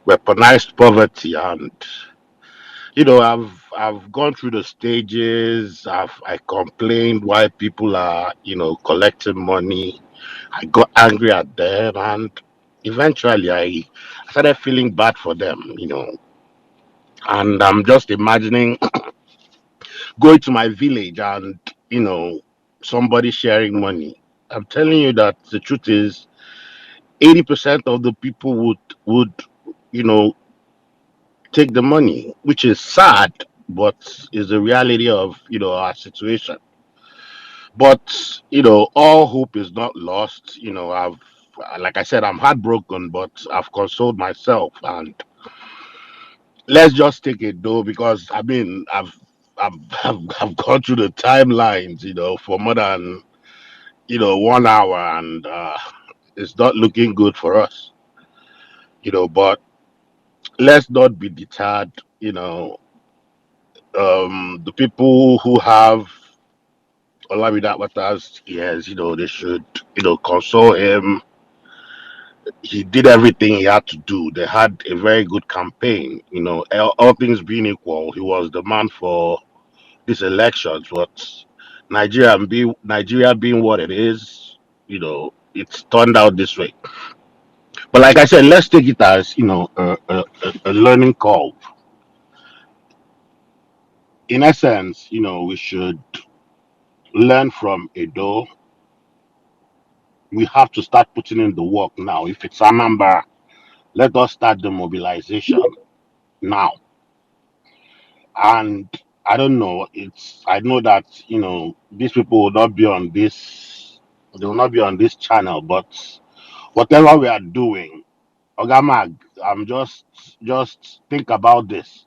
S14: weaponized poverty, and I've gone through the stages. I complained why people are collecting money. I got angry at them, and eventually I started feeling bad for them. And I'm just imagining going to my village and you know somebody sharing money. I'm telling you that the truth is 80% of the people would you know take the money, which is sad, but is the reality of our situation. But all hope is not lost. I've like I said, I'm heartbroken, but I've consoled myself, and let's just take it though, because I mean I've gone through the timelines, for more than 1 hour, and it's not looking good for us, but let's not be deterred. The people who have Olamide Akpata's ears, they should, console him. He did everything he had to do. They had a very good campaign. All things being equal, he was the man for these elections. But Nigeria being what it is, it's turned out this way. But like I said, let's take it as a learning curve. In essence, we should learn from Edo. We have to start putting in the work now. If it's Anambra, let us start the mobilization now. And I don't know. I know that these people will not be on this. They will not be on this channel. But whatever we are doing, Ogamag, I'm just think about this.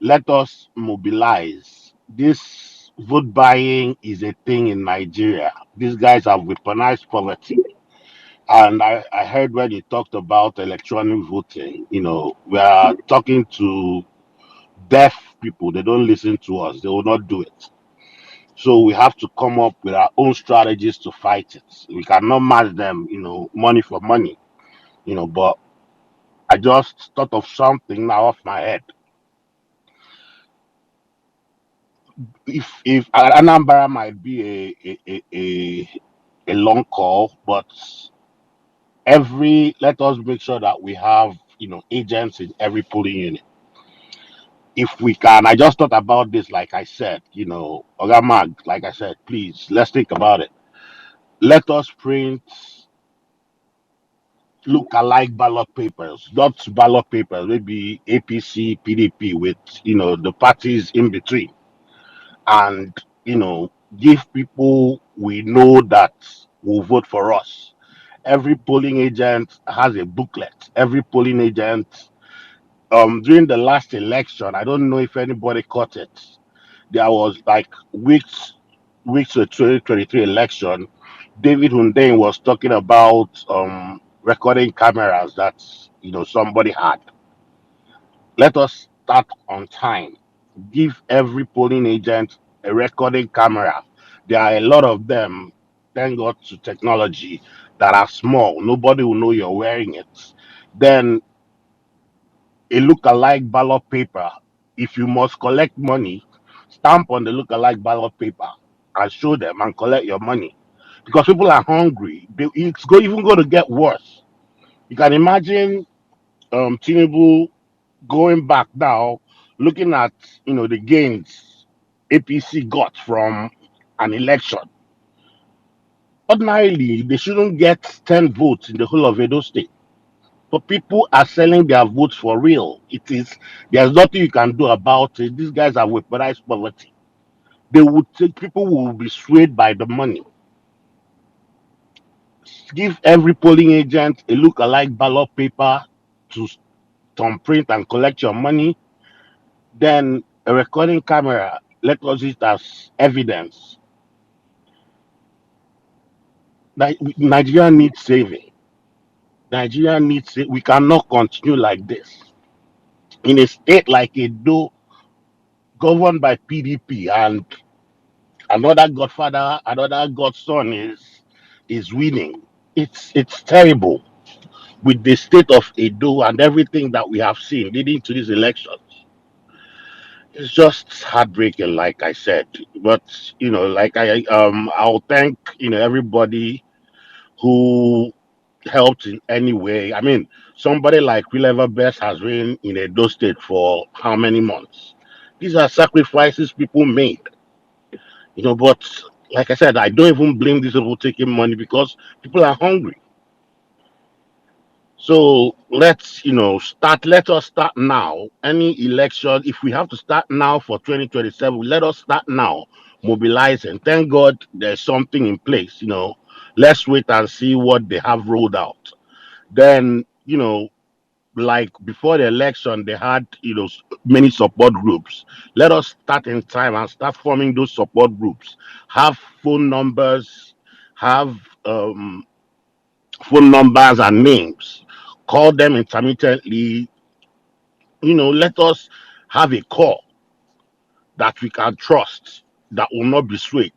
S14: Let us mobilize. This vote buying is a thing in Nigeria. These guys have weaponized poverty. And I heard when he talked about electronic voting, we are talking to deaf people. They don't listen to us. They will not do it. So we have to come up with our own strategies to fight it. We cannot match them, money for money, but I just thought of something now off my head. If Anambra might be a long call, but let us make sure that we have agents in every polling unit. If we can, I just thought about this, like I said, Ogamag, like I said, please let's think about it. Let us print look-alike ballot papers, not ballot papers, maybe APC, PDP with the parties in between, and give people we know that will vote for us. Every polling agent has a booklet. Every polling agent, during the last election, I don't know if anybody caught it. There was like weeks of 2023 election. David Hundein was talking about recording cameras that somebody had. Let us start on time. Give every polling agent a recording camera. There are a lot of them, thank God to technology, that are small. Nobody will know you're wearing it. Then a look-alike ballot paper. If you must collect money, stamp on the look-alike ballot paper and show them and collect your money because people are hungry. Even going to get worse. You can imagine Tinubu going back now, looking at the gains APC got from an election. Ordinarily, they shouldn't get 10 votes in the whole of Edo State. But people are selling their votes for real. There's nothing you can do about it. These guys are weaponized poverty. They would take people who will be swayed by the money. Give every polling agent a look-alike ballot paper to thumbprint and collect your money. Then a recording camera, let us use it as evidence. Nigeria needs saving. Nigeria needs it. We cannot continue like this. In a state like Edo, governed by PDP, and another godfather, another godson is winning. It's terrible with the state of Edo and everything that we have seen leading to these elections. It's just heartbreaking, like I said. But like I'll thank everybody who helped in any way. I mean, somebody like Will Best has been in Edo State for how many months? These are sacrifices people made. But like I said, I don't even blame these people taking money because people are hungry. So let us start now. Any election, if we have to start now for 2027, let us start now, mobilizing. Thank God there's something in place. Let's wait and see what they have rolled out. Then, like before the election, they had, many support groups. Let us start in time and start forming those support groups. Have phone numbers, have phone numbers and names. Call them intermittently. Let us have a call that we can trust that will not be swayed.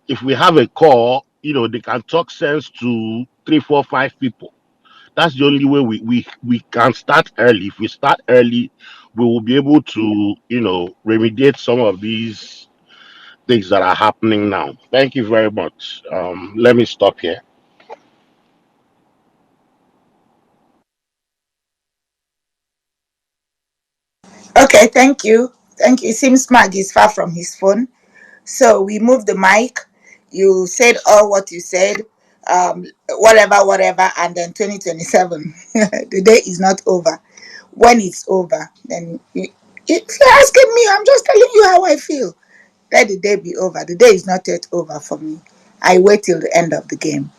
S14: If we have a call, they can talk sense to three, four, five people. That's the only way we can start early. If we start early, we will be able to, remediate some of these things that are happening now. Thank you very much. Let me stop here.
S3: Okay, thank you. Thank you. It seems Mag is far from his phone. So we moved the mic. You said all what you said, whatever, and then 2027. The day is not over. When it's over, then if you're asking me, I'm just telling you how I feel. Let the day be over. The day is not yet over for me. I wait till the end of the game.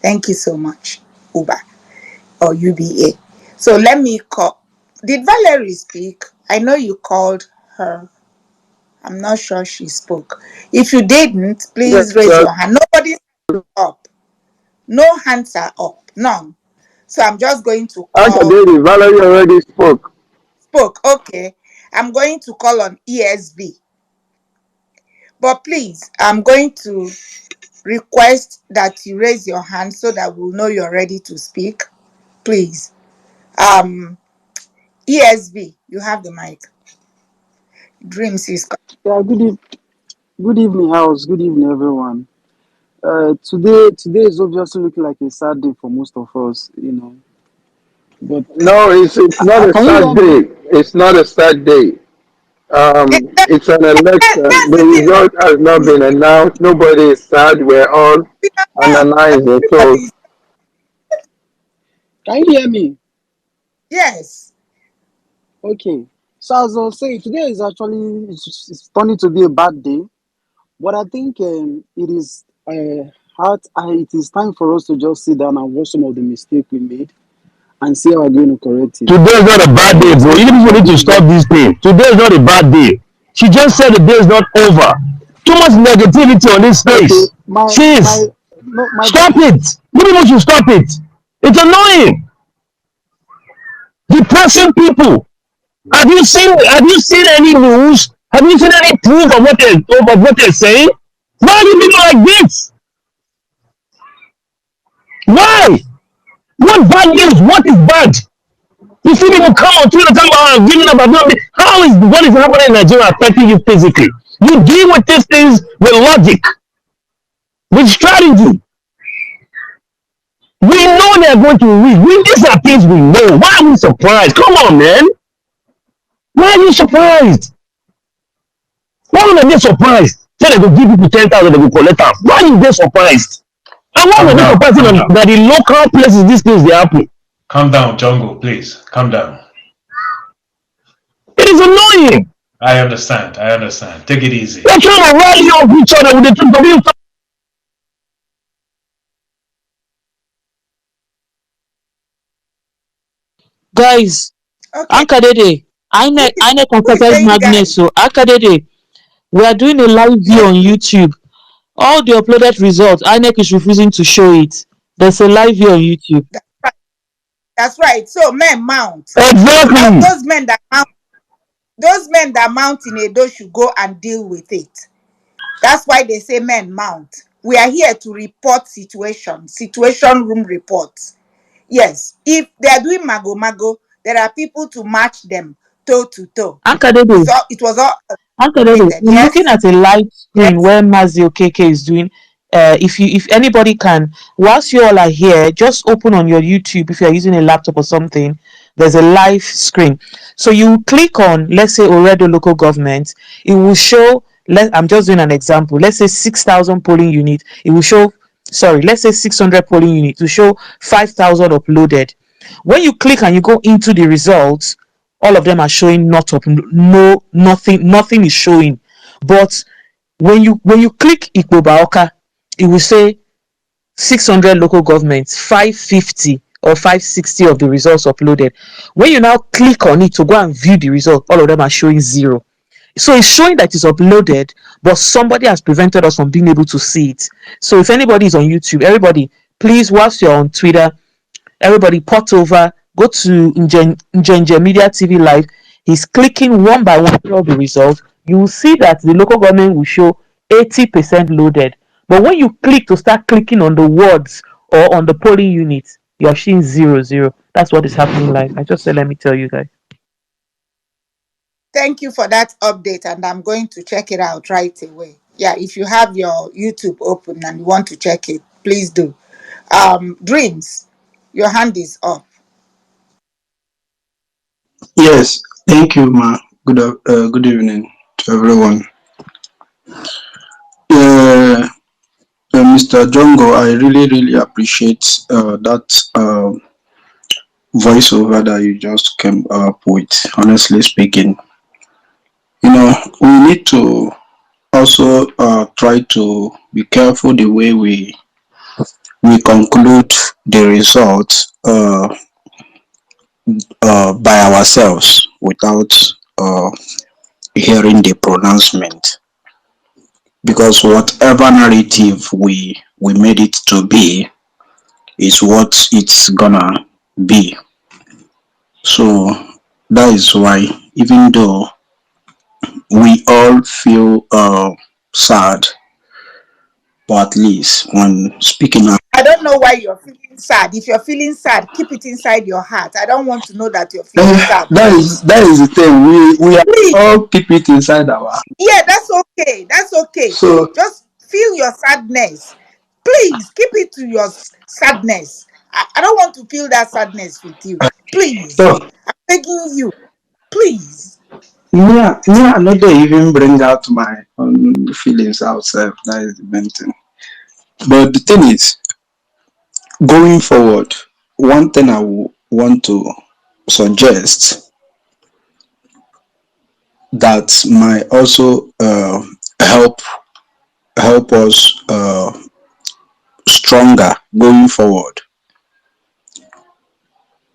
S3: Thank you so much, Uber or UBA. So let me call. Did Valerie speak? I know you called her. I'm not sure she spoke. If you didn't,
S4: Yes,
S3: please raise your hand. Nobody's up. No hands are up. None. So I'm just going to
S4: Uncle
S3: call.
S4: David, Valerie already spoke.
S3: Spoke. Okay. I'm going to call on ESV. But please, I'm going to request that you raise your hand so that we'll know you're ready to speak. Please. Um, ESV, you have the mic. Dreams is
S15: Yeah, good evening, house. Good evening, everyone. Today is obviously looking like a sad day for most of us, But
S4: No, it's not a
S15: can you
S4: sad
S15: hear me?
S4: day. It's not a sad day. It's an election.
S3: that's
S4: The
S3: the thing.
S4: result has not been announced. Nobody is sad. We're all
S3: No,
S4: analyzing. So
S3: everybody is.
S15: Can you hear me?
S3: Yes.
S15: Okay. So as I was saying, today is actually it's turning to be a bad day, but I think it is it is time for us to just sit down and watch some of the mistakes we made and see how we're going to correct it.
S8: Today is not a
S15: I
S8: bad
S15: think
S8: day,
S15: most
S8: bro. You
S15: people
S8: people
S15: should
S8: need to
S15: agree with
S8: stop
S15: that.
S8: this thing. Today is not a bad day. She just said the day is not over. Too much negativity on this
S15: Okay,
S8: space.
S15: my
S8: Sis,
S15: no my
S8: stop it. You people should stop it. It's annoying. Depressing people. Have you seen any news? Have you seen any proof of what they're saying? Why are you people like this? Why? What bad news? What is bad? You see people come on Twitter talking about giving up. How is what is happening in Nigeria affecting you physically?
S16: You deal with these things with logic, with strategy. We know they're going to win. These are things we know. Why are we surprised? Come on, man. Why are you surprised? Why are they surprised? Say they go give people 10,000, they go collect am. Why are they surprised? And why
S17: Calm
S16: are they
S17: down,
S16: surprised
S17: calm down,
S16: that the local places these things they happen?
S17: calm down, Jungle, please, calm down.
S16: It is annoying.
S17: I understand, I understand. Take it easy.
S16: They're trying to rally off each other with the truth.
S6: Guys,
S3: Okay.
S6: Ankadede, INEC
S3: Who is
S6: confesses
S3: saying
S6: madness.
S3: guys?
S6: So Ankadede, we are doing a live view
S3: Yes,
S6: on YouTube. All the uploaded results, INEC is refusing to show it. There's a live view on YouTube.
S3: that's right. That's right. So men mount.
S16: Exactly.
S3: Those men that mount in Edo should go and deal with it. That's why they say men mount. We are here to report situation room reports. Yes, if they are doing mago mago, there are people to match them toe to toe.
S6: Ankadede,
S3: It was all
S6: Ankadede,
S3: stated.
S6: I'm looking
S3: Yes,
S6: at a live screen
S3: yes.
S6: where Mazi Okeke is doing. If anybody can, whilst you all are here, just open on your YouTube if you're using a laptop or something. There's a live screen. So you click on, let's say, Oredo local government. It will show. I'm just doing an example. Let's say 6,000 polling units. It will show. Sorry, let's say 600 polling units. To show 5,000 uploaded. When you click and you go into the results, all of them are showing not up, no, nothing is showing. But when you click Ikpobaoka, it will say 600 local governments, 550 or 560 of the results uploaded. When you now click on it to go and view the result, all of them are showing zero. So it's showing that it's uploaded, but somebody has prevented us from being able to see it. So if anybody is on YouTube, everybody, please, whilst you're on Twitter, everybody pot over, go to Njenje Media TV Live. He's clicking one by one through all the results. You will see that the local government will show 80% loaded. But when you click to start clicking on the words or on the polling units, you're seeing 0 0. That's what is happening live. I just said, let me tell you guys.
S3: Thank you for that update, and I'm going to check it out right away. Yeah, if you have your YouTube open and you want to check it, please do. Dreams, your hand is up.
S12: Yes, thank you, ma. Good evening to everyone. Uh, Mr. Jongo, I really appreciate that voiceover that you just came up with. Honestly speaking, we need to also try to be careful the way we conclude the results by ourselves without uh, hearing the pronouncement, because whatever narrative we made it to be is what it's gonna be. So that is why, even though we all feel sad, but at least when speaking out,
S3: I don't know why you're feeling sad. If you're feeling sad, keep it inside your heart. I don't want to know that you're feeling sad, please.
S12: that is the thing. We
S3: Please.
S12: all keep it inside our.
S3: Yeah, that's okay. That's okay.
S12: So
S3: Just feel your sadness. Please keep it to your sadness. I don't want to feel that sadness with you. Please.
S12: so
S3: I'm begging you. Please.
S12: I not dey even bring out my own feelings outside. That is the main thing. But the thing is, going forward, one thing I want to suggest that might also help us stronger going forward.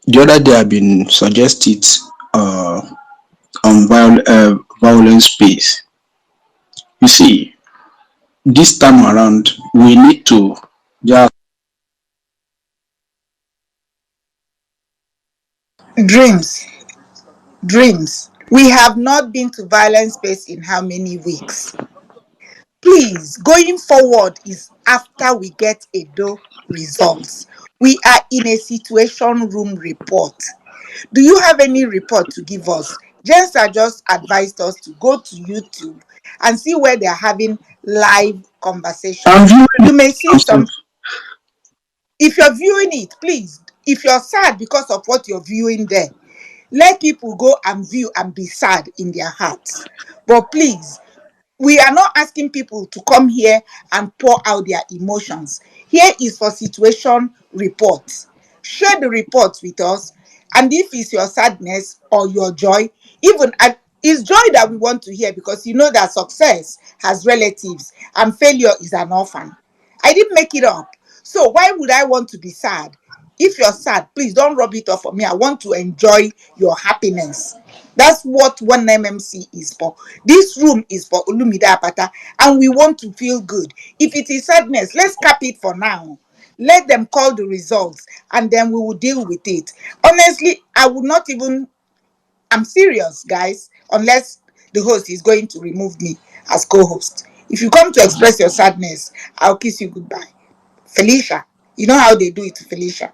S12: The other day I've been suggested uh, on violence space. You see, this time around we need to just
S3: Dreams. Dreams. We have not been to violence space in how many weeks? Please, going forward is after we get Edo results. We are in a situation room report. Do you have any report to give us? Jensa just advised us to go to YouTube and see where they're having live
S16: I'm
S3: conversations.
S16: viewing
S3: You
S16: it
S3: may see
S16: myself.
S3: some. If you're viewing it, please, if you're sad because of what you're viewing there, let people go and view and be sad in their hearts. But please, we are not asking people to come here and pour out their emotions. Here is for situation reports. Share the reports with us. And if it's your sadness or your joy, even it's joy that we want to hear, because you know that success has relatives and failure is an orphan. I didn't make it up. So why would I want to be sad? If you're sad, please don't rub it off on me. I want to enjoy your happiness. That's what one MMC is for. This room is for Olumide Apata, and we want to feel good. If it is sadness, let's cap it for now. Let them call the results, and then we will deal with it. Honestly, I would not even. I'm serious, guys. Unless the host is going to remove me as co-host. If you come to express your sadness, I'll kiss you goodbye. Felicia, you know how they do it to Felicia.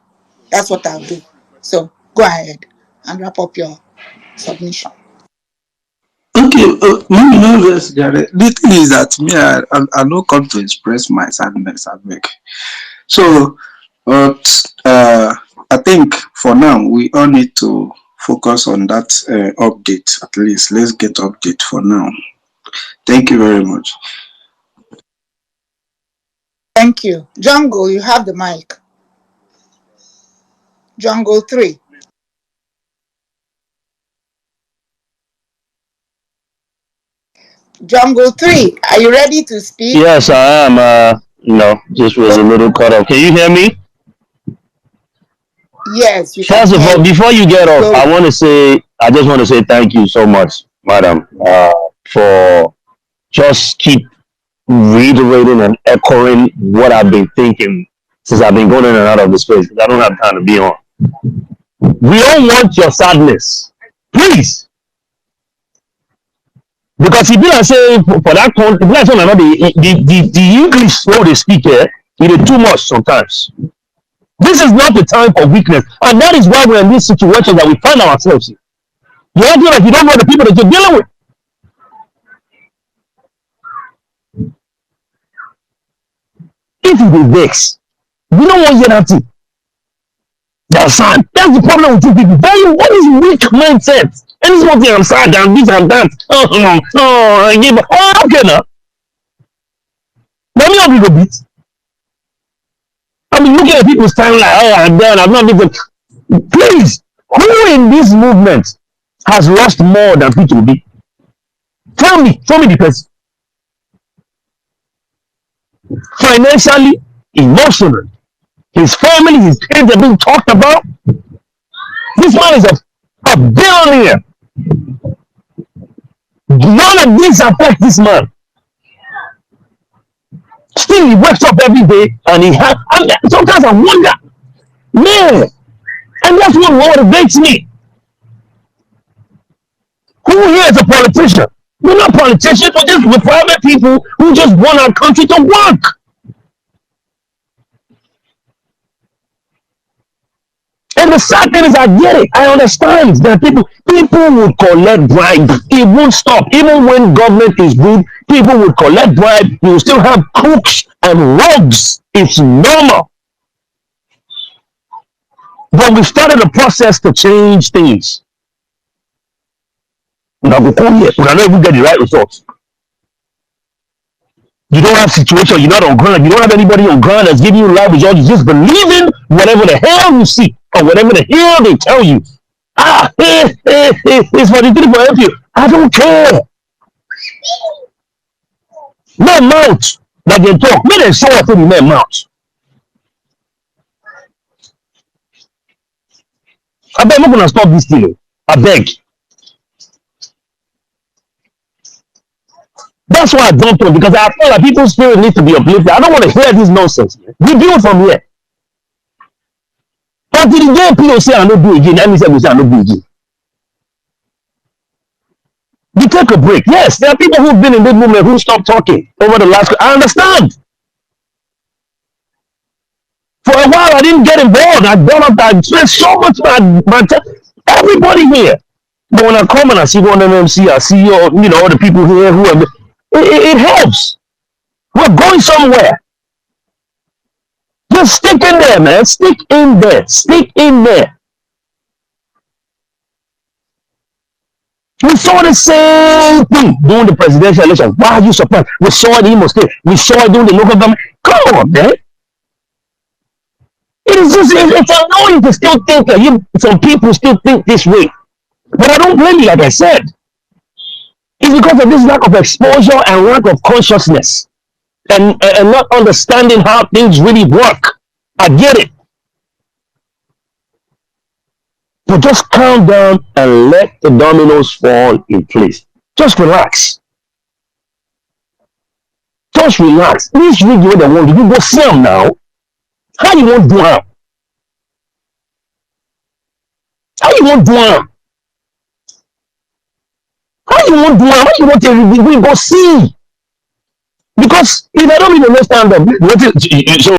S3: That's what I'll do. So go ahead and wrap up your submission.
S18: Okay, maybe no vex jare. The thing is that me, I no come to express my sadness, abeg. So, but I think for now we all need to focus on that update. At least let's get update for now. Thank you very much.
S3: Thank you. Jungle, you have the mic. Jungle 3. Jungle 3, are you ready to speak?
S16: Yes, I am. No, just was a little cut off. Can you hear me?
S3: Yes, we can
S16: First of
S3: hear
S16: all,
S3: you.
S16: before you get off,
S3: Go.
S16: I just want to say thank you so much, madam, for just keep reiterating and echoing what I've been thinking since I've been going in and out of the space. I don't have time to be on. We don't want your sadness, please, because if you are saying for that country, that's one another. The English flow they speak here, it is too much sometimes. This is not the time for weakness, and that is why we're in this situation that we find ourselves in. You act like you don't know the people that you're dealing with. If you be vex, you don't want to hear that thing. That's sad. That's the problem with you people. What is weak mindset? And this one thing I'm sad and this and that. I give up. Oh, okay now. Let me have a bit. I mean, looking at people's time like, oh, I'm done. I'm not even. Please, who in this movement has lost more than P2B? Show me the person. Financially, emotionally, his family, his kids are being talked about. This man is a billionaire. None of this affects this man. Still, he wakes up every day and he has. And sometimes I wonder, man, and that's what motivates me. Who here is a politician? We're not politicians, we're private people who just want our country to work. And the sad thing is, I get it. I understand that people will collect bribe. It won't stop. Even when government is good, people will collect bribe. You will still have crooks and rogues. It's normal. But we started a process to change things. Now we come here, we are not even get the right results. You don't have situation, you're not on ground, you don't have anybody on ground that's giving you live results, you just believe in whatever the hell you see, or whatever the hell they tell you. It's for the people help you. I don't care. My mouth, like they talk, me they show up in my mouth. I beg, I'm not gonna stop this thing. I beg. That's why I don't talk, because I feel like people's spirit needs to be uplifted. I don't want to hear this nonsense. We build from here. Until the day people say I don't do again, let me say I don't do again. We take a break. Yes, there are people who've been in this movement who stopped talking over the last. I understand. For a while, I didn't get involved. I spent so much my time. Everybody here, But when I come and I see one MMC, I see all the people here who have, it helps. We're going somewhere. Just stick in there, man. Stick in there. Stick in there. We saw the same thing during the presidential election. Why are you surprised? We saw it in Imo State. We saw it during the local government. Come on, man. It's annoying to still think that some people still think this way. But I don't blame you, like I said. It's because of this lack of exposure and lack of consciousness and not understanding how things really work. I get it. But just calm down and let the dominoes fall in place. Just relax. Just relax. This video they want you go see them now. How you want to do them? How you want to do them? How you want to do them? How you want to we go see? Because if I don't even understand them, what is so